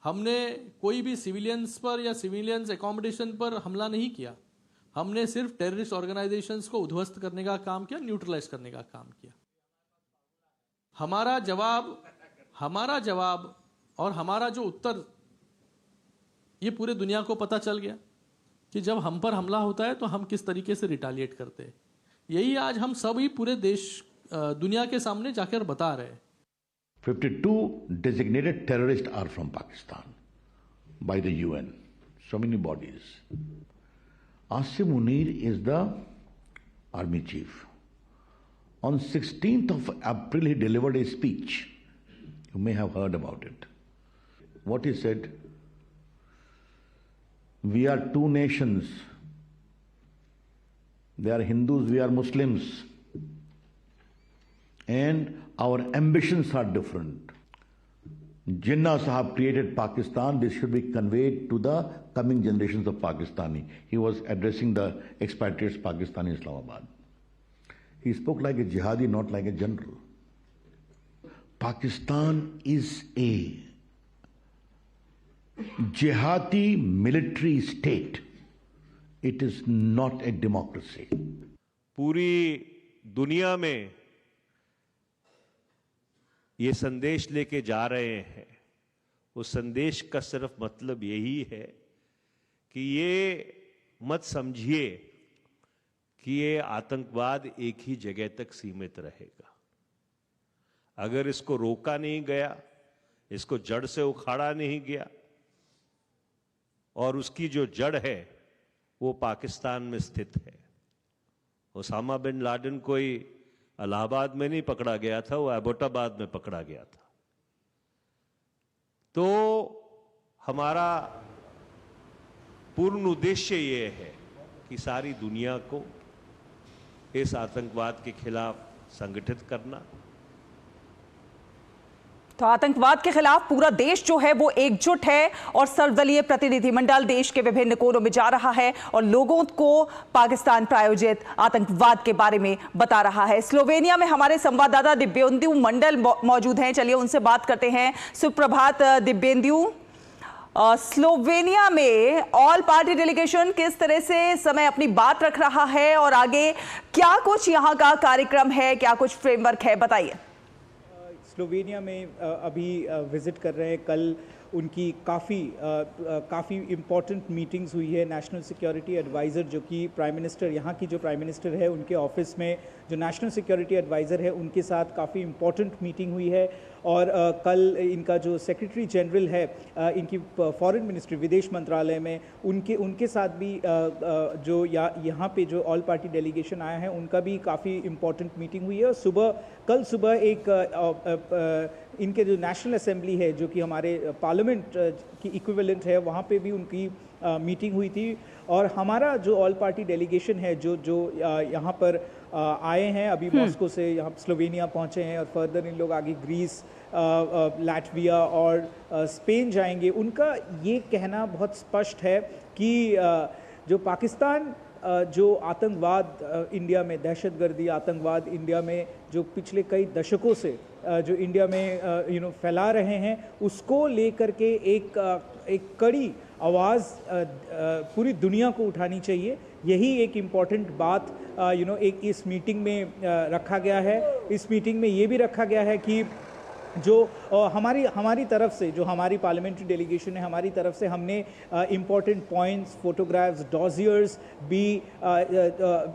हमने कोई भी सिविलियंस पर या सिविलियंस एकोमोडेशन पर हमला नहीं किया. हमने सिर्फ टेररिस्ट ऑर्गेनाइजेशंस को उद्ध्वस्त करने का काम किया, न्यूट्रलाइज करने का काम किया. हमारा जवाब और हमारा जो उत्तर, ये पूरे दुनिया को पता चल गया कि जब हम पर हमला होता है तो हम किस तरीके से रिटालिएट करते हैं. यही आज हम सभी पूरे देश, दुनिया के सामने जाकर बता रहे हैं. 52 designated terrorists are from Pakistan by the UN, so many bodies. Asim Munir is the army chief. On 16th of April, he delivered a speech. You may have heard about it. What he said: we are two nations. They are Hindus, we are Muslims. And our ambitions are different. Jinnah Sahab created Pakistan. This should be conveyed to the coming generations of Pakistani. He was addressing the expatriates Pakistani in Islamabad. He spoke like a jihadi, not like a general. Pakistan is a jihadi military state. It is not a democracy. पूरी दुनिया में ये संदेश लेके जा रहे हैं. उस संदेश का सिर्फ मतलब यही है कि ये मत समझिए कि ये आतंकवाद एक ही जगह तक सीमित रहेगा. अगर इसको रोका नहीं गया, इसको जड़ से उखाड़ा नहीं गया, और उसकी जो जड़ है वो पाकिस्तान में स्थित है. ओसामा बिन लादेन कोई इलाहाबाद में नहीं पकड़ा गया था, वो एबोटाबाद में पकड़ा गया था. तो हमारा पूर्ण उद्देश्य ये है कि सारी दुनिया को इस आतंकवाद के खिलाफ संगठित करना. तो आतंकवाद के खिलाफ पूरा देश जो है वो एकजुट है और सर्वदलीय प्रतिनिधिमंडल देश के विभिन्न कोनों में जा रहा है और लोगों को पाकिस्तान प्रायोजित आतंकवाद के बारे में बता रहा है. स्लोवेनिया में हमारे संवाददाता दिव्येंदु मंडल मौजूद हैं. चलिए उनसे बात करते हैं. सुप्रभात दिव्येंदु. स्लोवेनिया में ऑल पार्टी डेलीगेशन किस तरह से समय अपनी बात रख रहा है और आगे क्या कुछ यहाँ का कार्यक्रम है, क्या कुछ फ्रेमवर्क है, बताइए. स्लोवेनिया में अभी विज़िट कर रहे हैं। कल उनकी काफ़ी इम्पॉर्टेंट मीटिंग्स हुई है। नेशनल सिक्योरिटी एडवाइज़र जो कि प्राइम मिनिस्टर, यहाँ की जो प्राइम मिनिस्टर है उनके ऑफिस में जो नेशनल सिक्योरिटी एडवाइज़र है उनके साथ काफ़ी इम्पॉर्टेंट मीटिंग हुई है। और कल इनका जो सेक्रेटरी जनरल है इनकी फॉरेन मिनिस्ट्री, विदेश मंत्रालय में, उनके साथ भी जो यहाँ पे जो ऑल पार्टी डेलीगेशन आया है उनका भी काफ़ी इम्पॉर्टेंट मीटिंग हुई है। और कल सुबह एक इनके जो नेशनल असेंबली है जो कि हमारे पार्लियामेंट की इक्विवेलेंट है, वहाँ पे भी उनकी मीटिंग हुई थी। और हमारा जो ऑल पार्टी डेलीगेशन है जो यहाँ पर आए हैं, अभी मॉस्को से यहाँ स्लोवेनिया पहुँचे हैं और फर्दर इन लोग आगे ग्रीस, लैटविया और स्पेन जाएंगे। उनका ये कहना बहुत स्पष्ट है कि जो पाकिस्तान जो आतंकवाद इंडिया में, दहशतगर्दी आतंकवाद इंडिया में जो पिछले कई दशकों से जो इंडिया में फैला रहे हैं, उसको लेकर के एक कड़ी आवाज़ पूरी दुनिया को उठानी चाहिए। यही एक इम्पॉर्टेंट बात एक इस मीटिंग में रखा गया है। इस मीटिंग में ये भी रखा गया है कि जो हमारी तरफ से, जो हमारी पार्लियामेंट्री डेलीगेशन है, हमारी तरफ से हमने इम्पॉर्टेंट पॉइंट्स, फोटोग्राफ्स, डॉजियर्स भी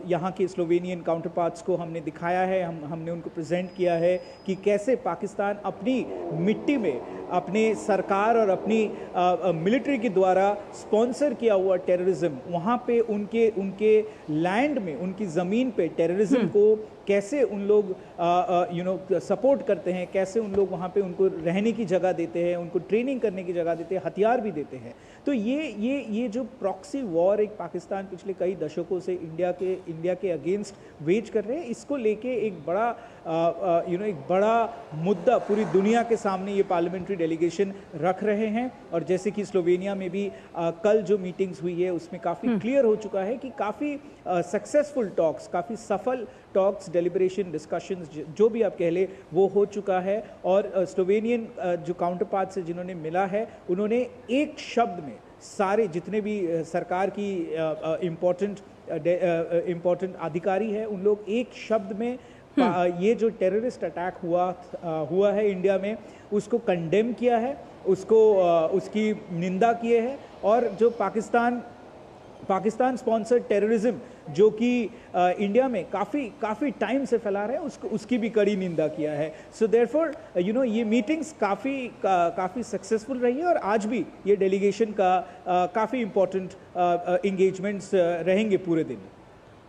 यहाँ के स्लोवेनियन काउंटर पार्ट्स को हमने दिखाया है। हमने उनको प्रेजेंट किया है कि कैसे पाकिस्तान अपनी मिट्टी में, अपने सरकार और अपनी मिलिट्री के द्वारा स्पॉन्सर किया हुआ टेररिज्म, वहाँ पे उनके लैंड में, उनकी ज़मीन पे टेररिज्म को कैसे उन लोग सपोर्ट करते हैं, कैसे उन लोग वहाँ पे उनको रहने की जगह देते हैं, उनको ट्रेनिंग करने की जगह देते हैं, हथियार भी देते हैं। तो ये जो प्रॉक्सी वॉर एक पाकिस्तान पिछले कई दशकों से इंडिया के अगेंस्ट वेज कर रहे हैं, इसको लेके एक बड़ा मुद्दा पूरी दुनिया के सामने ये पार्लियामेंट्री डेलीगेशन रख रहे हैं। और जैसे कि स्लोवेनिया में भी कल जो मीटिंग्स हुई है उसमें काफ़ी क्लियर हो चुका है कि काफ़ी सक्सेसफुल टॉक्स, काफ़ी सफल टॉक्स, डेलिब्रेशन, डिस्कशंस जो भी आप कह ले, वो हो चुका है। और स्लोवेनियन जो काउंटर पार्ट से जिन्होंने मिला है, उन्होंने एक शब्द में सारे जितने भी सरकार की इम्पोर्टेंट अधिकारी है, उन लोग एक शब्द में ये जो टेररिस्ट अटैक हुआ है इंडिया में, उसको कंडेम किया है, उसकी निंदा किए है। और जो पाकिस्तान स्पॉन्सर्ड टेररिज्म जो कि इंडिया में काफ़ी टाइम से फैला रहे हैं, उसकी भी कड़ी निंदा किया है। सो देयरफॉर ये मीटिंग्स काफ़ी सक्सेसफुल रही है। और आज भी ये डेलीगेशन का काफ़ी इम्पोर्टेंट एंगेजमेंट्स रहेंगे पूरे दिन।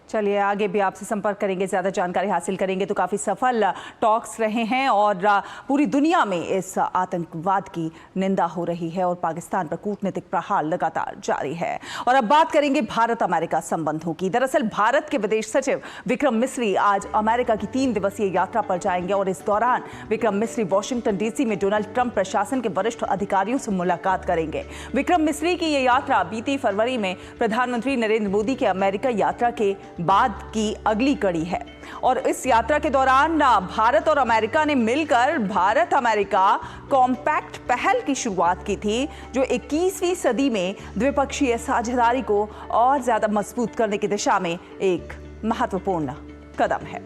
चलिए आगे भी आपसे संपर्क करेंगे, ज़्यादा जानकारी हासिल करेंगे। तो काफ़ी सफल टॉक्स रहे हैं और पूरी दुनिया में इस आतंकवाद की निंदा हो रही है और पाकिस्तान पर कूटनीतिक प्रहार लगातार जारी है। और अब बात करेंगे भारत अमेरिका संबंधों की। दरअसल भारत के विदेश सचिव विक्रम मिस्री आज अमेरिका की 3 दिवसीय यात्रा पर जाएंगे और इस दौरान विक्रम मिस्री वॉशिंगटन डीसी में डोनाल्ड ट्रंप प्रशासन के वरिष्ठ अधिकारियों से मुलाकात करेंगे। विक्रम मिस्री की ये यात्रा बीती फरवरी में प्रधानमंत्री नरेंद्र मोदी के अमेरिका यात्रा के बाद की अगली कड़ी है। और इस यात्रा के दौरान भारत और अमेरिका ने मिलकर भारत अमेरिका कॉम्पैक्ट पहल की शुरुआत की थी, जो 21वीं सदी में द्विपक्षीय साझेदारी को और ज्यादा मजबूत करने की दिशा में एक महत्वपूर्ण कदम है।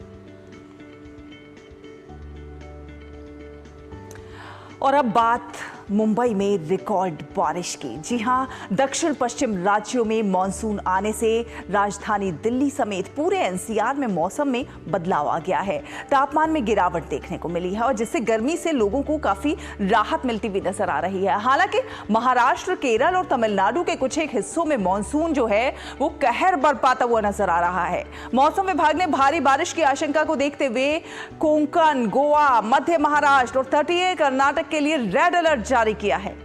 और अब बात मुंबई में रिकॉर्ड बारिश की। जी हां, दक्षिण पश्चिम राज्यों में मॉनसून आने से राजधानी दिल्ली समेत पूरे एनसीआर में मौसम में बदलाव आ गया है। तापमान में गिरावट देखने को मिली है और जिससे गर्मी से लोगों को काफी राहत मिलती हुई नजर आ रही है। हालांकि महाराष्ट्र, केरल और तमिलनाडु के कुछ एक हिस्सों में मॉनसून जो है वो कहर बरपाता हुआ नजर आ रहा है। मौसम विभाग ने भारी बारिश की आशंका को देखते हुए कोंकण, गोवा, मध्य महाराष्ट्र और तटीय कर्नाटक के लिए रेड अलर्ट जारी किया है।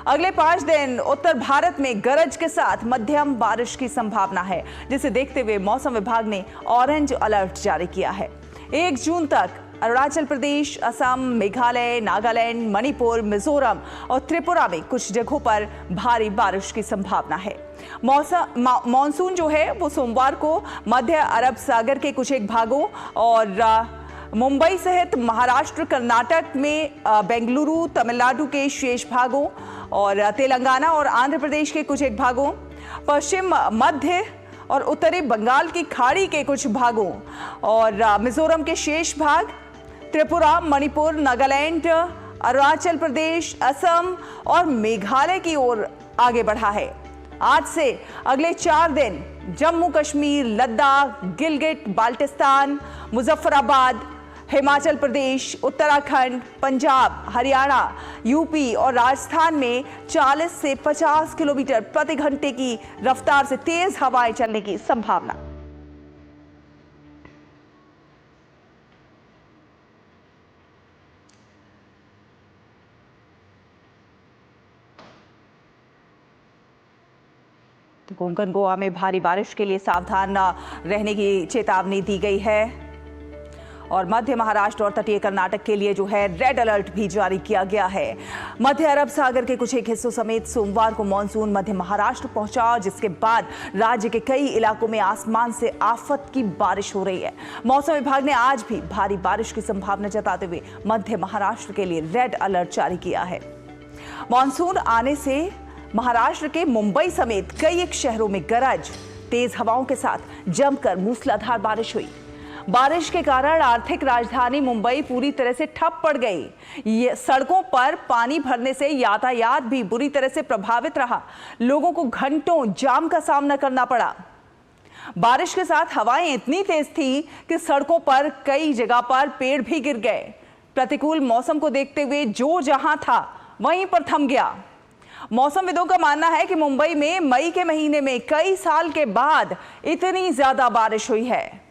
अगले 5 दिन उत्तर भारत में गरज के साथ मध्यम बारिश की संभावना है, जिसे देखते हुए मौसम विभाग ने ऑरेंज अलर्ट जारी किया है। 1 जून तक अरुणाचल प्रदेश, असम, मेघालय, नागालैंड, मणिपुर, मिजोरम और त्रिपुरा में कुछ जगहों पर भारी बारिश की संभावना है। मॉनसून जो है वो सोमवार को मध्य अरब सागर के कुछ एक भागों और मुंबई सहित महाराष्ट्र, कर्नाटक में बेंगलुरु, तमिलनाडु के शेष भागों और तेलंगाना और आंध्र प्रदेश के कुछ एक भागों, पश्चिम मध्य और उत्तरी बंगाल की खाड़ी के कुछ भागों और मिजोरम के शेष भाग, त्रिपुरा, मणिपुर, नागालैंड, अरुणाचल प्रदेश, असम और मेघालय की ओर आगे बढ़ा है। आज से अगले 4 दिन जम्मू कश्मीर, लद्दाख, गिलगिट बाल्टिस्तान, मुजफ्फराबाद, हिमाचल प्रदेश, उत्तराखंड, पंजाब, हरियाणा, यूपी और राजस्थान में 40 से 50 किलोमीटर प्रति घंटे की रफ्तार से तेज हवाएं चलने की संभावना। तो कोंकण गोवा में भारी बारिश के लिए सावधान रहने की चेतावनी दी गई है और मध्य महाराष्ट्र और तटीय कर्नाटक के लिए जो है रेड अलर्ट भी जारी किया गया है। मध्य अरब सागर के कुछ एक हिस्सों समेत सोमवार को मानसून मध्य महाराष्ट्र पहुंचा, जिसके बाद राज्य के कई इलाकों में आसमान से आफत की बारिश हो रही है। मौसम विभाग ने आज भी भारी बारिश की संभावना जताते हुए मध्य महाराष्ट्र के लिए रेड अलर्ट जारी किया है। मानसून आने से महाराष्ट्र के मुंबई समेत कई एक शहरों में गरज, तेज हवाओं के साथ जमकर मूसलाधार बारिश हुई। बारिश के कारण आर्थिक राजधानी मुंबई पूरी तरह से ठप पड़ गई। सड़कों पर पानी भरने से यातायात भी बुरी तरह से प्रभावित रहा। लोगों को घंटों जाम का सामना करना पड़ा। बारिश के साथ हवाएं इतनी तेज थी कि सड़कों पर कई जगह पर पेड़ भी गिर गए। प्रतिकूल मौसम को देखते हुए जो जहां था वहीं पर थम गया। मौसमविदों का मानना है कि मुंबई में मई के महीने में कई साल के बाद इतनी ज्यादा बारिश हुई है।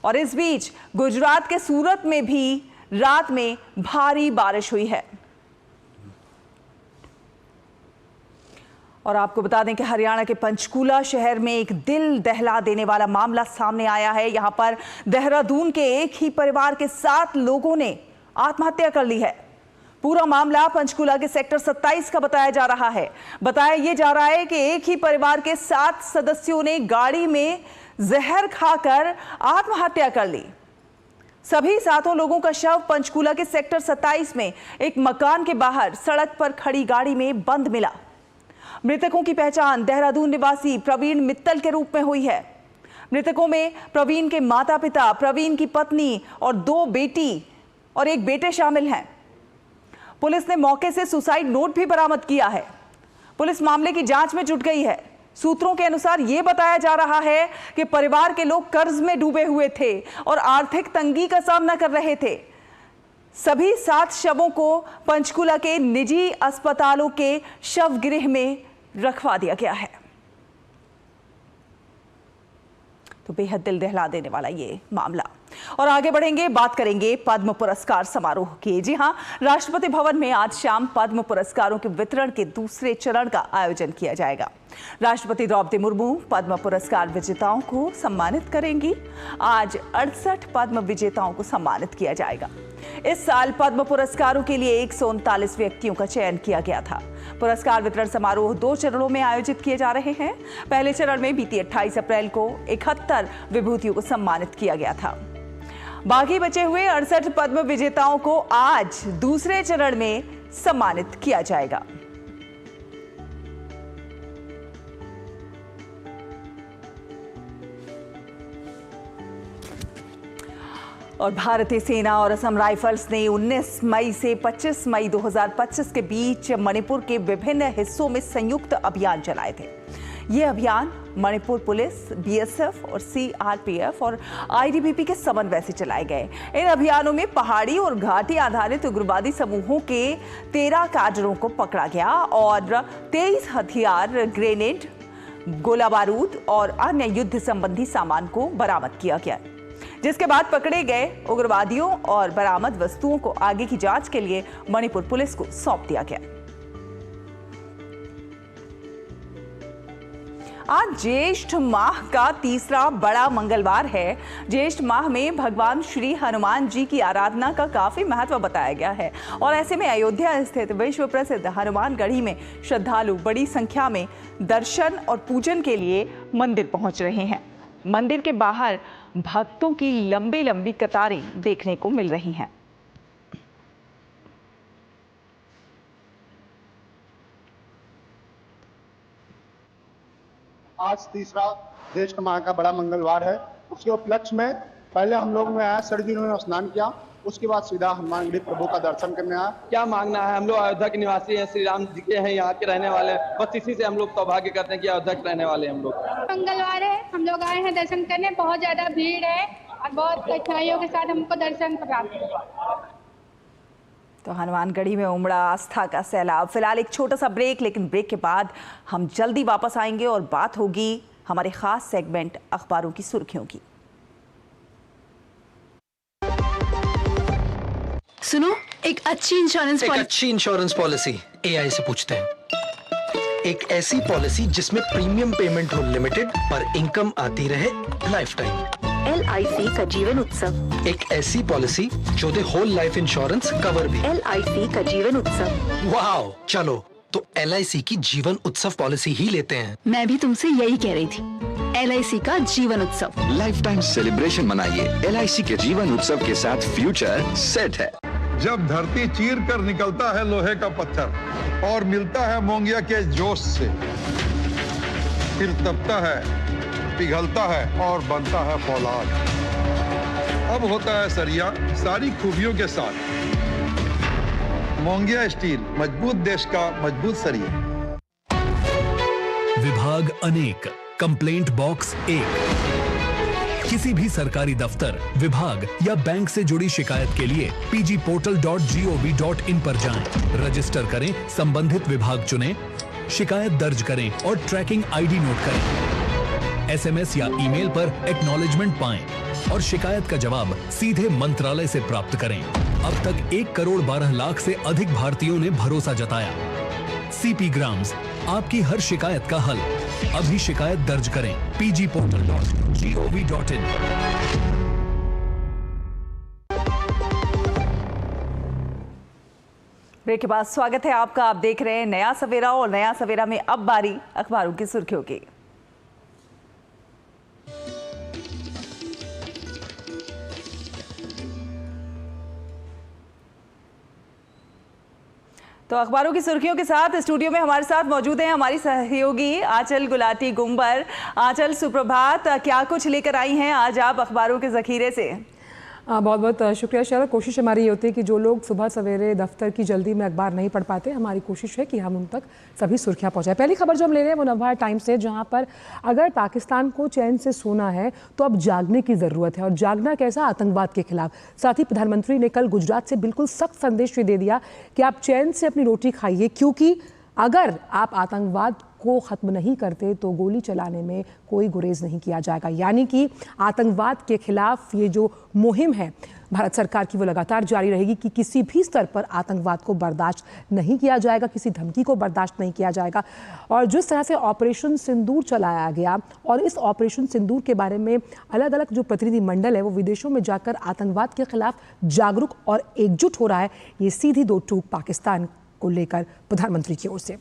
और इस बीच गुजरात के सूरत में भी रात में भारी बारिश हुई है। और आपको बता दें कि हरियाणा के पंचकूला शहर में एक दिल दहला देने वाला मामला सामने आया है। यहां पर देहरादून के एक ही परिवार के 7 लोगों ने आत्महत्या कर ली है। पूरा मामला पंचकूला के सेक्टर 27 का बताया जा रहा है। बताया यह जा रहा है कि एक ही परिवार के 7 सदस्यों ने गाड़ी में जहर खाकर आत्महत्या कर ली। सभी 7 लोगों का शव पंचकूला के सेक्टर 27 में एक मकान के बाहर सड़क पर खड़ी गाड़ी में बंद मिला। मृतकों की पहचान देहरादून निवासी प्रवीण मित्तल के रूप में हुई है। मृतकों में प्रवीण के माता-पिता, प्रवीण की पत्नी और 2 बेटी और 1 बेटे शामिल हैं। पुलिस ने मौके से सुसाइड नोट भी बरामद किया है। पुलिस मामले की जांच में जुट गई है। सूत्रों के अनुसार यह बताया जा रहा है कि परिवार के लोग कर्ज में डूबे हुए थे और आर्थिक तंगी का सामना कर रहे थे। सभी 7 शवों को पंचकूला के निजी अस्पतालों के शवगृह में रखवा दिया गया है। तो बेहद दिल दहला देने वाला ये मामला। और आगे बढ़ेंगे, बात करेंगे पद्म पुरस्कार समारोह की। जी हां, राष्ट्रपति भवन में आज शाम पद्म पुरस्कारों के वितरण के दूसरे चरण का आयोजन किया जाएगा। राष्ट्रपति द्रौपदी मुर्मू पद्म पुरस्कार विजेताओं को सम्मानित करेंगी। आज 68 पद्म विजेताओं को सम्मानित किया जाएगा। इस साल पद्म पुरस्कारों के लिए 139 व्यक्तियों का चयन किया गया था। पुरस्कार वितरण समारोह 2 चरणों में आयोजित किए जा रहे हैं। पहले चरण में बीती 28 अप्रैल को 71 विभूतियों को सम्मानित किया गया था। बाकी बचे हुए 68 पद्म विजेताओं को आज दूसरे चरण में सम्मानित किया जाएगा। और भारतीय सेना और असम राइफल्स ने 19 मई से 25 मई 2025 के बीच मणिपुर के विभिन्न हिस्सों में संयुक्त अभियान चलाए थे। ये अभियान मणिपुर पुलिस, बीएसएफ और सीआरपीएफ और आईटीबीपी के समन्वय से चलाए गए। इन अभियानों में पहाड़ी और घाटी आधारित उग्रवादी समूहों के 13 कैडरों को पकड़ा गया और 23 हथियार, ग्रेनेड, गोला बारूद और अन्य युद्ध संबंधी सामान को बरामद किया गया, जिसके बाद पकड़े गए उग्रवादियों और बरामद वस्तुओं को आगे की जांच के लिए मणिपुर पुलिस को सौंप दिया गया। आज ज्येष्ठ माह का तीसरा बड़ा मंगलवार है। ज्येष्ठ माह में भगवान श्री हनुमान जी की आराधना का काफी महत्व बताया गया है और ऐसे में अयोध्या स्थित विश्व प्रसिद्ध हनुमानगढ़ी में श्रद्धालु बड़ी संख्या में दर्शन और पूजन के लिए मंदिर पहुंच रहे हैं। मंदिर के बाहर भक्तों की लंबी लंबी कतारें देखने को मिल रही हैं। आज तीसरा ज्येष्ठ माह का बड़ा मंगलवार है। उसके उपलक्ष्य में पहले हम लोग में आया सरजू में स्नान किया उसके बाद सीधा हनुमानगढ़ी प्रभु का दर्शन करने आया। क्या मांगना है? हम लोग अयोध्या के निवासी हैं, श्री राम जी के हैं, यहाँ के रहने वाले हैं, बस इसी से हम लोग सौभाग्य करते हैं कि अयोध्या के रहने वाले हैं हम लोग। मंगलवार है, हम लोग आए हैं दर्शन करने, बहुत ज्यादा भीड़ है और बहुत कठिनाइयों के साथ हमको दर्शन प्राप्त हुआ। तो हनुमानगढ़ी में उमड़ा आस्था का सैलाब। फिलहाल एक छोटा सा ब्रेक, लेकिन ब्रेक के बाद हम जल्दी वापस आएंगे और बात होगी हमारे खास सेगमेंट अखबारों की सुर्खियों की। सुनो, एक अच्छी इंश्योरेंस पॉलिसी एआई से पूछते हैं। एक ऐसी पॉलिसी जिसमें प्रीमियम पेमेंट हो लिमिटेड पर इनकम आती रहे लाइफ टाइम। LIC का जीवन उत्सव। एक ऐसी पॉलिसी जो दे होल लाइफ इंश्योरेंस कवर भी। LIC का जीवन उत्सव। वाओ, चलो तो LIC की जीवन उत्सव पॉलिसी ही लेते हैं। मैं भी तुमसे यही कह रही थी, LIC का जीवन उत्सव। लाइफ टाइम सेलिब्रेशन मनाइए LIC के जीवन उत्सव के साथ, फ्यूचर सेट है। जब धरती चीर कर निकलता है लोहे का पत्थर और मिलता है मोंगिया के जोश से, फिर तपता है, पिघलता है और बनता है फौलाद। अब होता है सरिया सारी खूबियों के साथ। मोंगिया स्टील, मजबूत देश का मजबूत सरिया। विभाग अनेक, कंप्लेंट बॉक्स 1। किसी भी सरकारी दफ्तर, विभाग या बैंक से जुड़ी शिकायत के लिए pgportal.gov.in पर जाएं, रजिस्टर करें, संबंधित विभाग चुनें, शिकायत दर्ज करें और ट्रैकिंग आईडी नोट करें। SMS या ईमेल पर एक्नॉलेजमेंट पाएं और शिकायत का जवाब सीधे मंत्रालय से प्राप्त करें। अब तक 1 करोड़ 12 लाख से अधिक भारतीयों ने भरोसा जताया। CP ग्राम्स, आपकी हर शिकायत का हल। अभी शिकायत दर्ज करें pgportal.gov.in। ब्रेक के बाद स्वागत है आपका। आप देख रहे हैं नया सवेरा और नया सवेरा में अब बारी अखबारों की सुर्खियों की। तो अखबारों की सुर्खियों के साथ स्टूडियो में हमारे साथ मौजूद हैं हमारी सहयोगी आंचल गुलाटी गुंबर। आंचल, सुप्रभात। क्या कुछ लेकर आई हैं आज आप अखबारों के जखीरे से? बहुत बहुत शुक्रिया शरद। कोशिश हमारी ये होती है कि जो लोग सुबह सवेरे दफ्तर की जल्दी में अखबार नहीं पढ़ पाते, हमारी कोशिश है कि हम उन तक सभी सुर्खियां पहुंचाएं। पहली खबर जो हम ले रहे हैं वो नवभारत टाइम्स से, जहां पर अगर पाकिस्तान को चैन से सोना है तो अब जागने की ज़रूरत है। और जागना कैसा? आतंकवाद के खिलाफ। साथ ही प्रधानमंत्री ने कल गुजरात से बिल्कुल सख्त संदेश दे दिया कि आप चैन से अपनी रोटी खाइए, क्योंकि अगर आप आतंकवाद को ख़त्म नहीं करते तो गोली चलाने में कोई गुरेज नहीं किया जाएगा। यानी कि आतंकवाद के खिलाफ ये जो मुहिम है भारत सरकार की, वो लगातार जारी रहेगी कि किसी भी स्तर पर आतंकवाद को बर्दाश्त नहीं किया जाएगा, किसी धमकी को बर्दाश्त नहीं किया जाएगा। और जिस तरह से ऑपरेशन सिंदूर चलाया गया, और इस ऑपरेशन सिंदूर के बारे में अलग अलग जो प्रतिनिधि मंडल है वो विदेशों में जाकर आतंकवाद के खिलाफ जागरूक और एकजुट हो रहा है, ये सीधी दो टूक पाकिस्तान को लेकर प्रधानमंत्री की ओर से।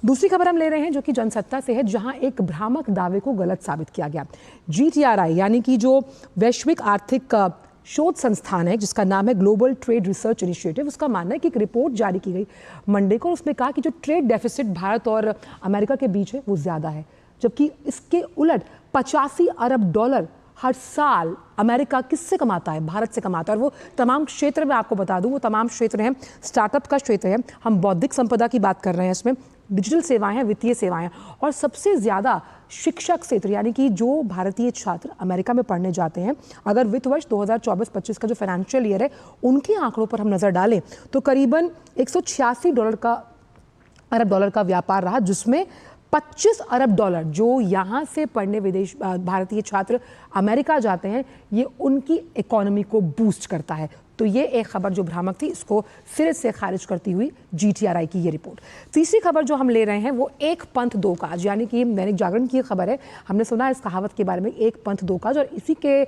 दूसरी खबर हम ले रहे हैं जो कि जनसत्ता से है, जहां एक भ्रामक दावे को गलत साबित किया गया। GTRI यानी कि जो वैश्विक आर्थिक शोध संस्थान है जिसका नाम है ग्लोबल ट्रेड रिसर्च इनिशिएटिव, उसका मानना है कि एक रिपोर्ट जारी की गई मंडे को, उसमें कहा कि जो ट्रेड डेफिसिट भारत और अमेरिका के बीच है वो ज़्यादा है, जबकि इसके उलट 85 अरब डॉलर हर साल अमेरिका किससे कमाता है? भारत से कमाता है। और वो तमाम क्षेत्र में, आपको बता दूं, वो तमाम क्षेत्र हैं, स्टार्टअप का क्षेत्र है, हम बौद्धिक संपदा की बात कर रहे हैं, इसमें डिजिटल सेवाएं हैं, वित्तीय सेवाएं, और सबसे ज़्यादा शिक्षक क्षेत्र, यानी कि जो भारतीय छात्र अमेरिका में पढ़ने जाते हैं, अगर वित्त वर्ष 2024-25 का जो फाइनेंशियल ईयर है उनके आंकड़ों पर हम नज़र डालें तो करीबन 186 अरब डॉलर का व्यापार रहा, जिसमें 25 अरब डॉलर जो यहाँ से पढ़ने भारतीय छात्र अमेरिका जाते हैं, ये उनकी इकोनॉमी को बूस्ट करता है। तो ये एक खबर जो भ्रामक थी, इसको सिरे से खारिज करती हुई GTRI की ये रिपोर्ट। तीसरी खबर जो हम ले रहे हैं वो एक पंथ दो काज, यानी कि दैनिक जागरण की खबर है। हमने सुना है इस कहावत के बारे में, एक पंथ दो काज, और इसी के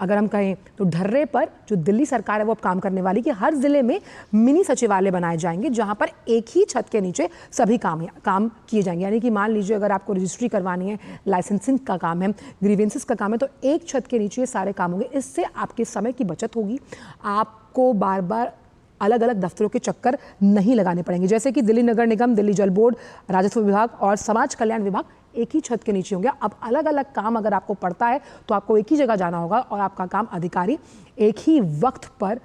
अगर हम कहें तो ढर्रे पर जो दिल्ली सरकार है वो अब काम करने वाली कि हर जिले में मिनी सचिवालय बनाए जाएंगे, जहां पर एक ही छत के नीचे सभी काम किए जाएंगे। यानी कि मान लीजिए अगर आपको रजिस्ट्री करवानी है, लाइसेंसिंग का काम है, ग्रीवेंसेस का काम है, तो एक छत के नीचे ये सारे काम होंगे। इससे आपके समय की बचत होगी, आपको बार बार अलग अलग दफ्तरों के चक्कर नहीं लगाने पड़ेंगे। जैसे कि दिल्ली नगर निगम, दिल्ली जल बोर्ड, राजस्व विभाग और समाज कल्याण विभाग एक ही छत के नीचे होंगे। अब अलग अलग काम अगर आपको पड़ता है तो आपको एक ही जगह जाना होगा और आपका काम अधिकारी एक ही वक्त पर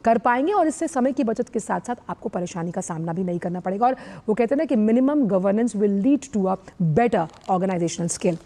कर पाएंगे और इससे समय की बचत के साथ साथ आपको परेशानी का सामना भी नहीं करना पड़ेगा। और वो कहते हैं ना कि minimum governance will lead to a better organisational skill.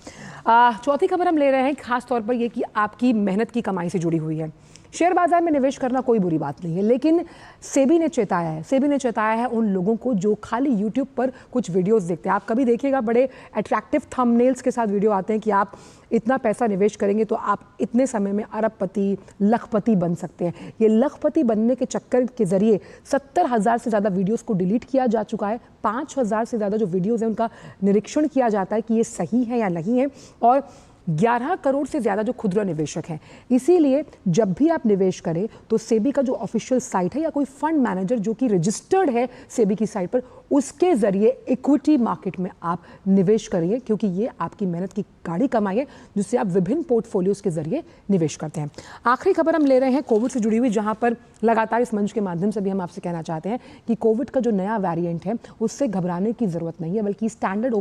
चौथी खबर हम ले रहे हैं खास तौर पर ये कि आपकी मेहनत की कमाई से जुड़ी हुई है। शेयर बाजार में निवेश करना कोई बुरी बात नहीं है, लेकिन सेबी ने चेताया है उन लोगों को जो खाली यूट्यूब पर कुछ वीडियोस देखते हैं। आप कभी देखिएगा बड़े अट्रैक्टिव थंबनेल्स के साथ वीडियो आते हैं कि आप इतना पैसा निवेश करेंगे तो आप इतने समय में अरबपति, लखपति बन सकते हैं। ये लखपति बनने के चक्कर के जरिए 70,000 से ज़्यादा वीडियोस को डिलीट किया जा चुका है। 5,000 से ज़्यादा जो वीडियोस हैं उनका निरीक्षण किया जाता है कि ये सही है या नहीं है। और 11 करोड़ से ज़्यादा जो खुदरा निवेशक हैं, इसीलिए जब भी आप निवेश करें तो सेबी का जो ऑफिशियल साइट है या कोई फंड मैनेजर जो कि रजिस्टर्ड है सेबी की साइट पर, उसके ज़रिए इक्विटी मार्केट में आप निवेश करिए, क्योंकि ये आपकी मेहनत की गाढ़ी कमाई है जिससे आप विभिन्न पोर्टफोलियोज के जरिए निवेश करते हैं। आखिरी खबर हम ले रहे हैं कोविड से जुड़ी हुई, जहां पर लगातार इस मंच के माध्यम से भी हम आपसे कहना चाहते हैं कि कोविड का जो नया वेरिएंट है उससे घबराने की ज़रूरत नहीं है, बल्कि स्टैंडर्ड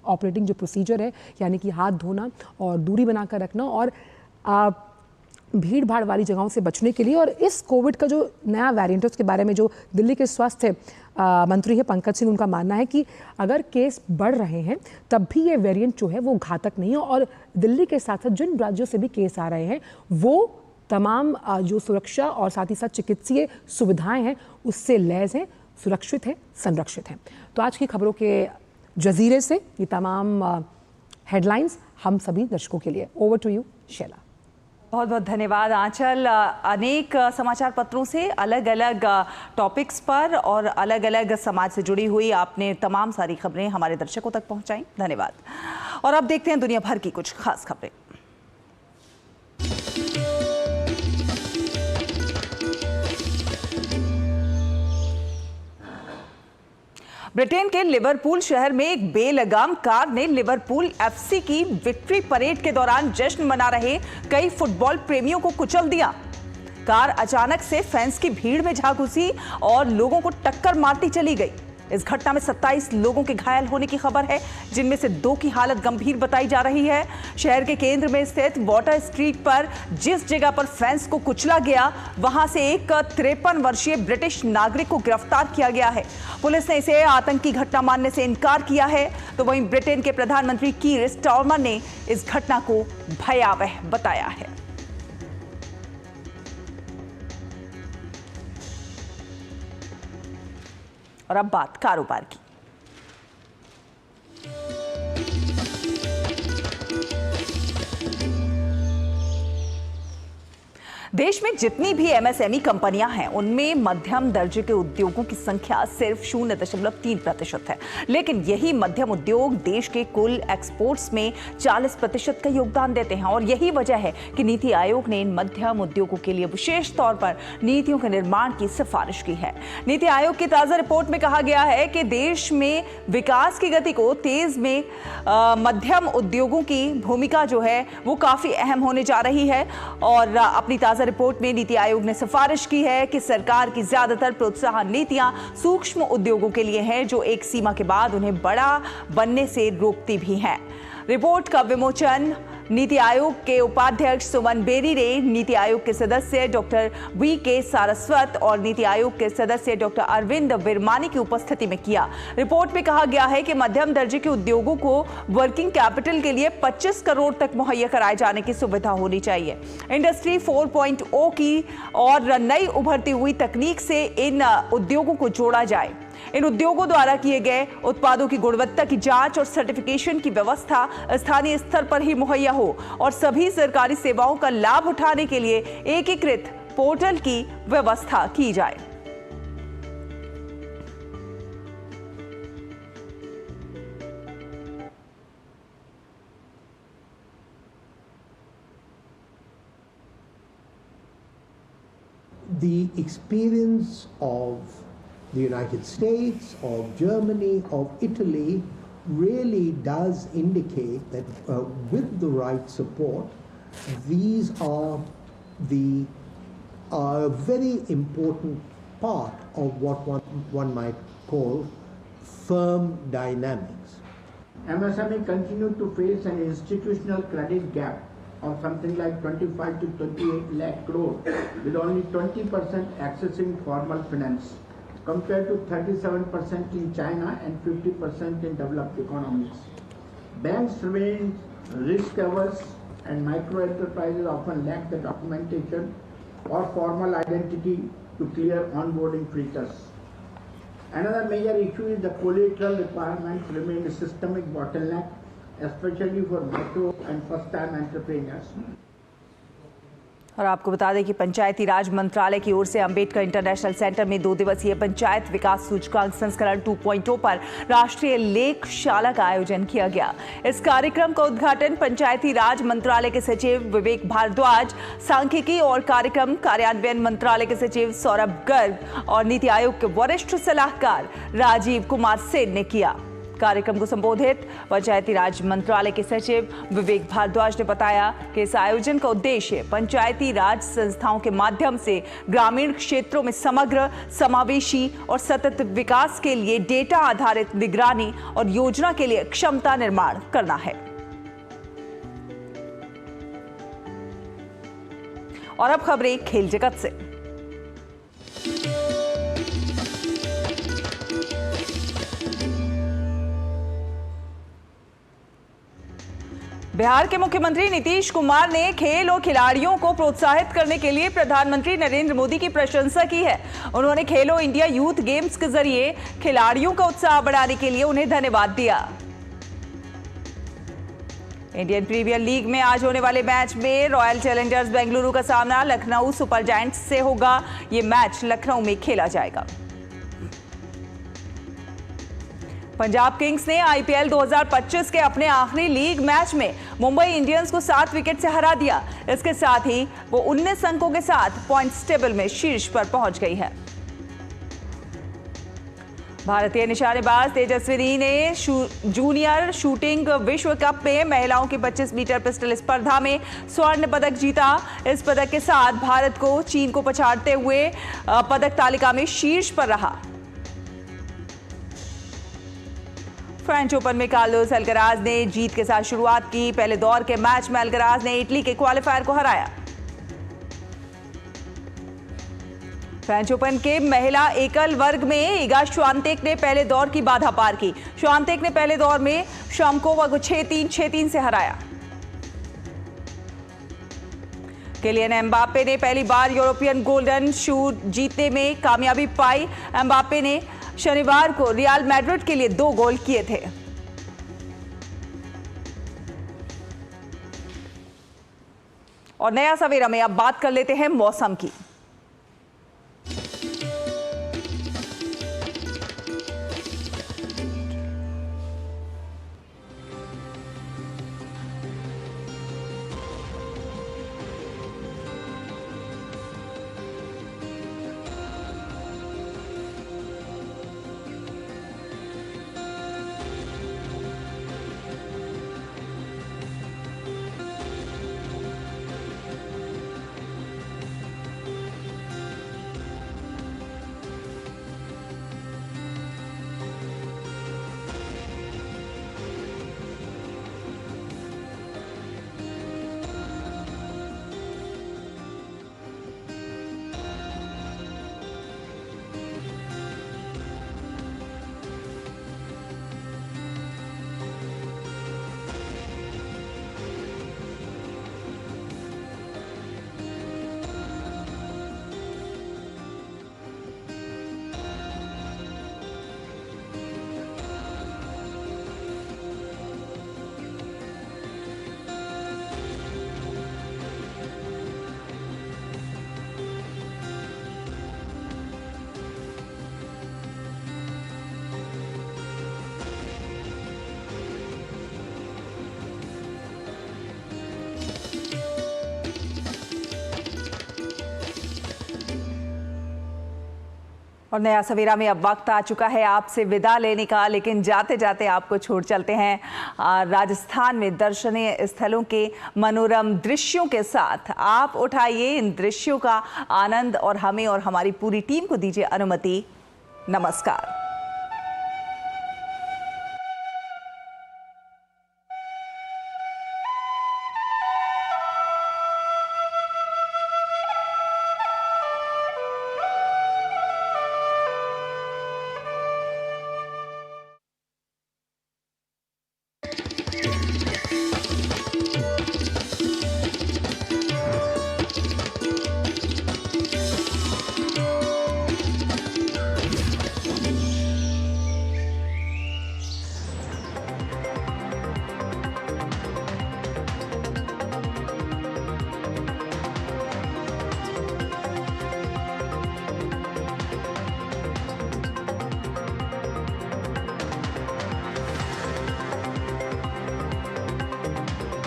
ऑपरेटिंग जो प्रोसीजर है, यानी कि हाथ धोना और दूरी बनाकर रखना और भीड़ भाड़ वाली जगहों से बचने के लिए। और इस कोविड का जो नया वेरिएंट है उसके बारे में जो दिल्ली के स्वास्थ्य मंत्री है पंकज सिंह, उनका मानना है कि अगर केस बढ़ रहे हैं तब भी ये वेरिएंट जो है वो घातक नहीं है और दिल्ली के साथ साथ जिन राज्यों से भी केस आ रहे हैं वो तमाम जो सुरक्षा और साथ ही साथ चिकित्सीय सुविधाएं हैं उससे लैस हैं, सुरक्षित हैं, संरक्षित हैं। तो आज की खबरों के जजीरे से ये तमाम हेडलाइंस हम सभी दर्शकों के लिए। Over to you Shaila. बहुत बहुत धन्यवाद आंचल। अनेक समाचार पत्रों से अलग अलग टॉपिक्स पर और अलग अलग समाज से जुड़ी हुई आपने तमाम सारी खबरें हमारे दर्शकों तक पहुंचाई, धन्यवाद। और अब देखते हैं दुनिया भर की कुछ खास खबरें। ब्रिटेन के लिवरपूल शहर में एक बेलगाम कार ने लिवरपूल एफसी की विक्ट्री परेड के दौरान जश्न मना रहे कई फुटबॉल प्रेमियों को कुचल दिया। कार अचानक से फैंस की भीड़ में जा घुसी और लोगों को टक्कर मारती चली गई। इस घटना में 27 लोगों के घायल होने की खबर है, जिनमें से 2 की हालत गंभीर बताई जा रही है। शहर के केंद्र में स्थित वाटर स्ट्रीट पर जिस जगह पर फैंस को कुचला गया वहां से एक 53 वर्षीय ब्रिटिश नागरिक को गिरफ्तार किया गया है। पुलिस ने इसे आतंकी घटना मानने से इनकार किया है, तो वहीं ब्रिटेन के प्रधानमंत्री कीर स्टारमर ने इस घटना को भयावह बताया है। और अब बात कारोबार की। देश में जितनी भी एमएसएमई कंपनियां हैं उनमें मध्यम दर्जे के उद्योगों की संख्या सिर्फ 0.3% है, लेकिन यही मध्यम उद्योग देश के कुल एक्सपोर्ट्स में 40% का योगदान देते हैं। और यही वजह है कि नीति आयोग ने इन मध्यम उद्योगों के लिए विशेष तौर पर नीतियों के निर्माण की सिफारिश की है। नीति आयोग की ताजा रिपोर्ट में कहा गया है कि देश में विकास की गति को तेज में मध्यम उद्योगों की भूमिका जो है वो काफी अहम होने जा रही है। और अपनी ताजा रिपोर्ट में नीति आयोग ने सिफारिश की है कि सरकार की ज्यादातर प्रोत्साहन नीतियां सूक्ष्म उद्योगों के लिए हैं, जो एक सीमा के बाद उन्हें बड़ा बनने से रोकती भी हैं। रिपोर्ट का विमोचन नीति आयोग के उपाध्यक्ष सुमन बेरी ने नीति आयोग के सदस्य डॉक्टर वी.के. सारस्वत और नीति आयोग के सदस्य डॉक्टर अरविंद विरमानी की उपस्थिति में किया। रिपोर्ट में कहा गया है कि मध्यम दर्जे के उद्योगों को वर्किंग कैपिटल के लिए 25 करोड़ तक मुहैया कराए जाने की सुविधा होनी चाहिए। इंडस्ट्री 4.0 की और नई उभरती हुई तकनीक से इन उद्योगों को जोड़ा जाए। इन उद्योगों द्वारा किए गए उत्पादों की गुणवत्ता की जांच और सर्टिफिकेशन की व्यवस्था स्थानीय स्तर पर ही मुहैया हो और सभी सरकारी सेवाओं का लाभ उठाने के लिए एकीकृत पोर्टल की व्यवस्था की जाए। The experience of the United States, of Germany, of Italy really does indicate that with the right support, these are the very important part of what one might call firm dynamics. MSME continue to face an institutional credit gap of something like 25 to 28 lakh crore, with only 20% accessing formal finance, compared to 37% in China and 50% in developed economies. Banks remain risk averse, and micro enterprises often lack the documentation or formal identity to clear onboarding filters. Another major issue is the collateral requirements remain a systemic bottleneck, especially for micro and first-time entrepreneurs. और आपको बता दें कि पंचायती राज मंत्रालय की ओर से Ambedkar international centre में 2 दिवसीय पंचायत विकास सूचकांक संस्करण 2.0 पर राष्ट्रीय लेखशाला का आयोजन किया गया। इस कार्यक्रम का उद्घाटन पंचायती राज मंत्रालय के सचिव विवेक भारद्वाज, सांख्यिकी और कार्यक्रम कार्यान्वयन मंत्रालय के सचिव सौरभ गर्ग और नीति आयोग के वरिष्ठ सलाहकार राजीव कुमार सेन ने किया। कार्यक्रम को संबोधित पंचायती राज मंत्रालय के सचिव विवेक भारद्वाज ने बताया कि इस आयोजन का उद्देश्य पंचायती राज संस्थाओं के माध्यम से ग्रामीण क्षेत्रों में समग्र, समावेशी और सतत विकास के लिए डेटा आधारित निगरानी और योजना के लिए क्षमता निर्माण करना है। और अब खबरें खेल जगत से। बिहार के मुख्यमंत्री नीतीश कुमार ने खेल और खिलाड़ियों को प्रोत्साहित करने के लिए प्रधानमंत्री नरेंद्र मोदी की प्रशंसा की है। उन्होंने खेलो इंडिया यूथ गेम्स के जरिए खिलाड़ियों का उत्साह बढ़ाने के लिए उन्हें धन्यवाद दिया। इंडियन प्रीमियर लीग में आज होने वाले मैच में रॉयल चैलेंजर्स बेंगलुरु का सामना लखनऊ सुपर जायंट्स से होगा। ये मैच लखनऊ में खेला जाएगा। पंजाब किंग्स ने आईपीएल 2025 के अपने आखिरी लीग मैच में मुंबई इंडियंस को 7 विकेट से हरा दिया। इसके साथ ही वो 19 अंकों के साथ पॉइंट्स टेबल में शीर्ष पर पहुंच गई है। भारतीय निशानेबाज तेजस्विनी ने जूनियर शूटिंग विश्व कप में महिलाओं की 25 मीटर पिस्टल स्पर्धा में स्वर्ण पदक जीता। इस पदक के साथ भारत को चीन को पछाड़ते हुए पदक तालिका में शीर्ष पर रहा। फ्रेंच ओपन में कार्लोस अल्कराज ने जीत के साथ शुरुआत की। पहले दौर के मैच में अल्कराज ने इटली के क्वालिफायर को हराया। फ्रेंच ओपन के महिला एकल वर्ग में इगा श्वांतेक ने पहले दौर की बाधा पार की। श्वांतेक ने पहले दौर में शामकोवा को 6-3, 6-3 से हराया। किलियन एम्बाप्पे ने पहली बार यूरोपियन गोल्डन शूट जीतने में कामयाबी पाई। एम्बाप्पे ने शनिवार को रियल मैड्रिड के लिए 2 गोल किए थे। और नया सवेरा में अब बात कर लेते हैं मौसम की। और नया सवेरा में अब वक्त आ चुका है आपसे विदा लेने का, लेकिन जाते जाते आपको छोड़ चलते हैं राजस्थान में दर्शनीय स्थलों के मनोरम दृश्यों के साथ। आप उठाइए इन दृश्यों का आनंद और हमें और हमारी पूरी टीम को दीजिए अनुमति। नमस्कार।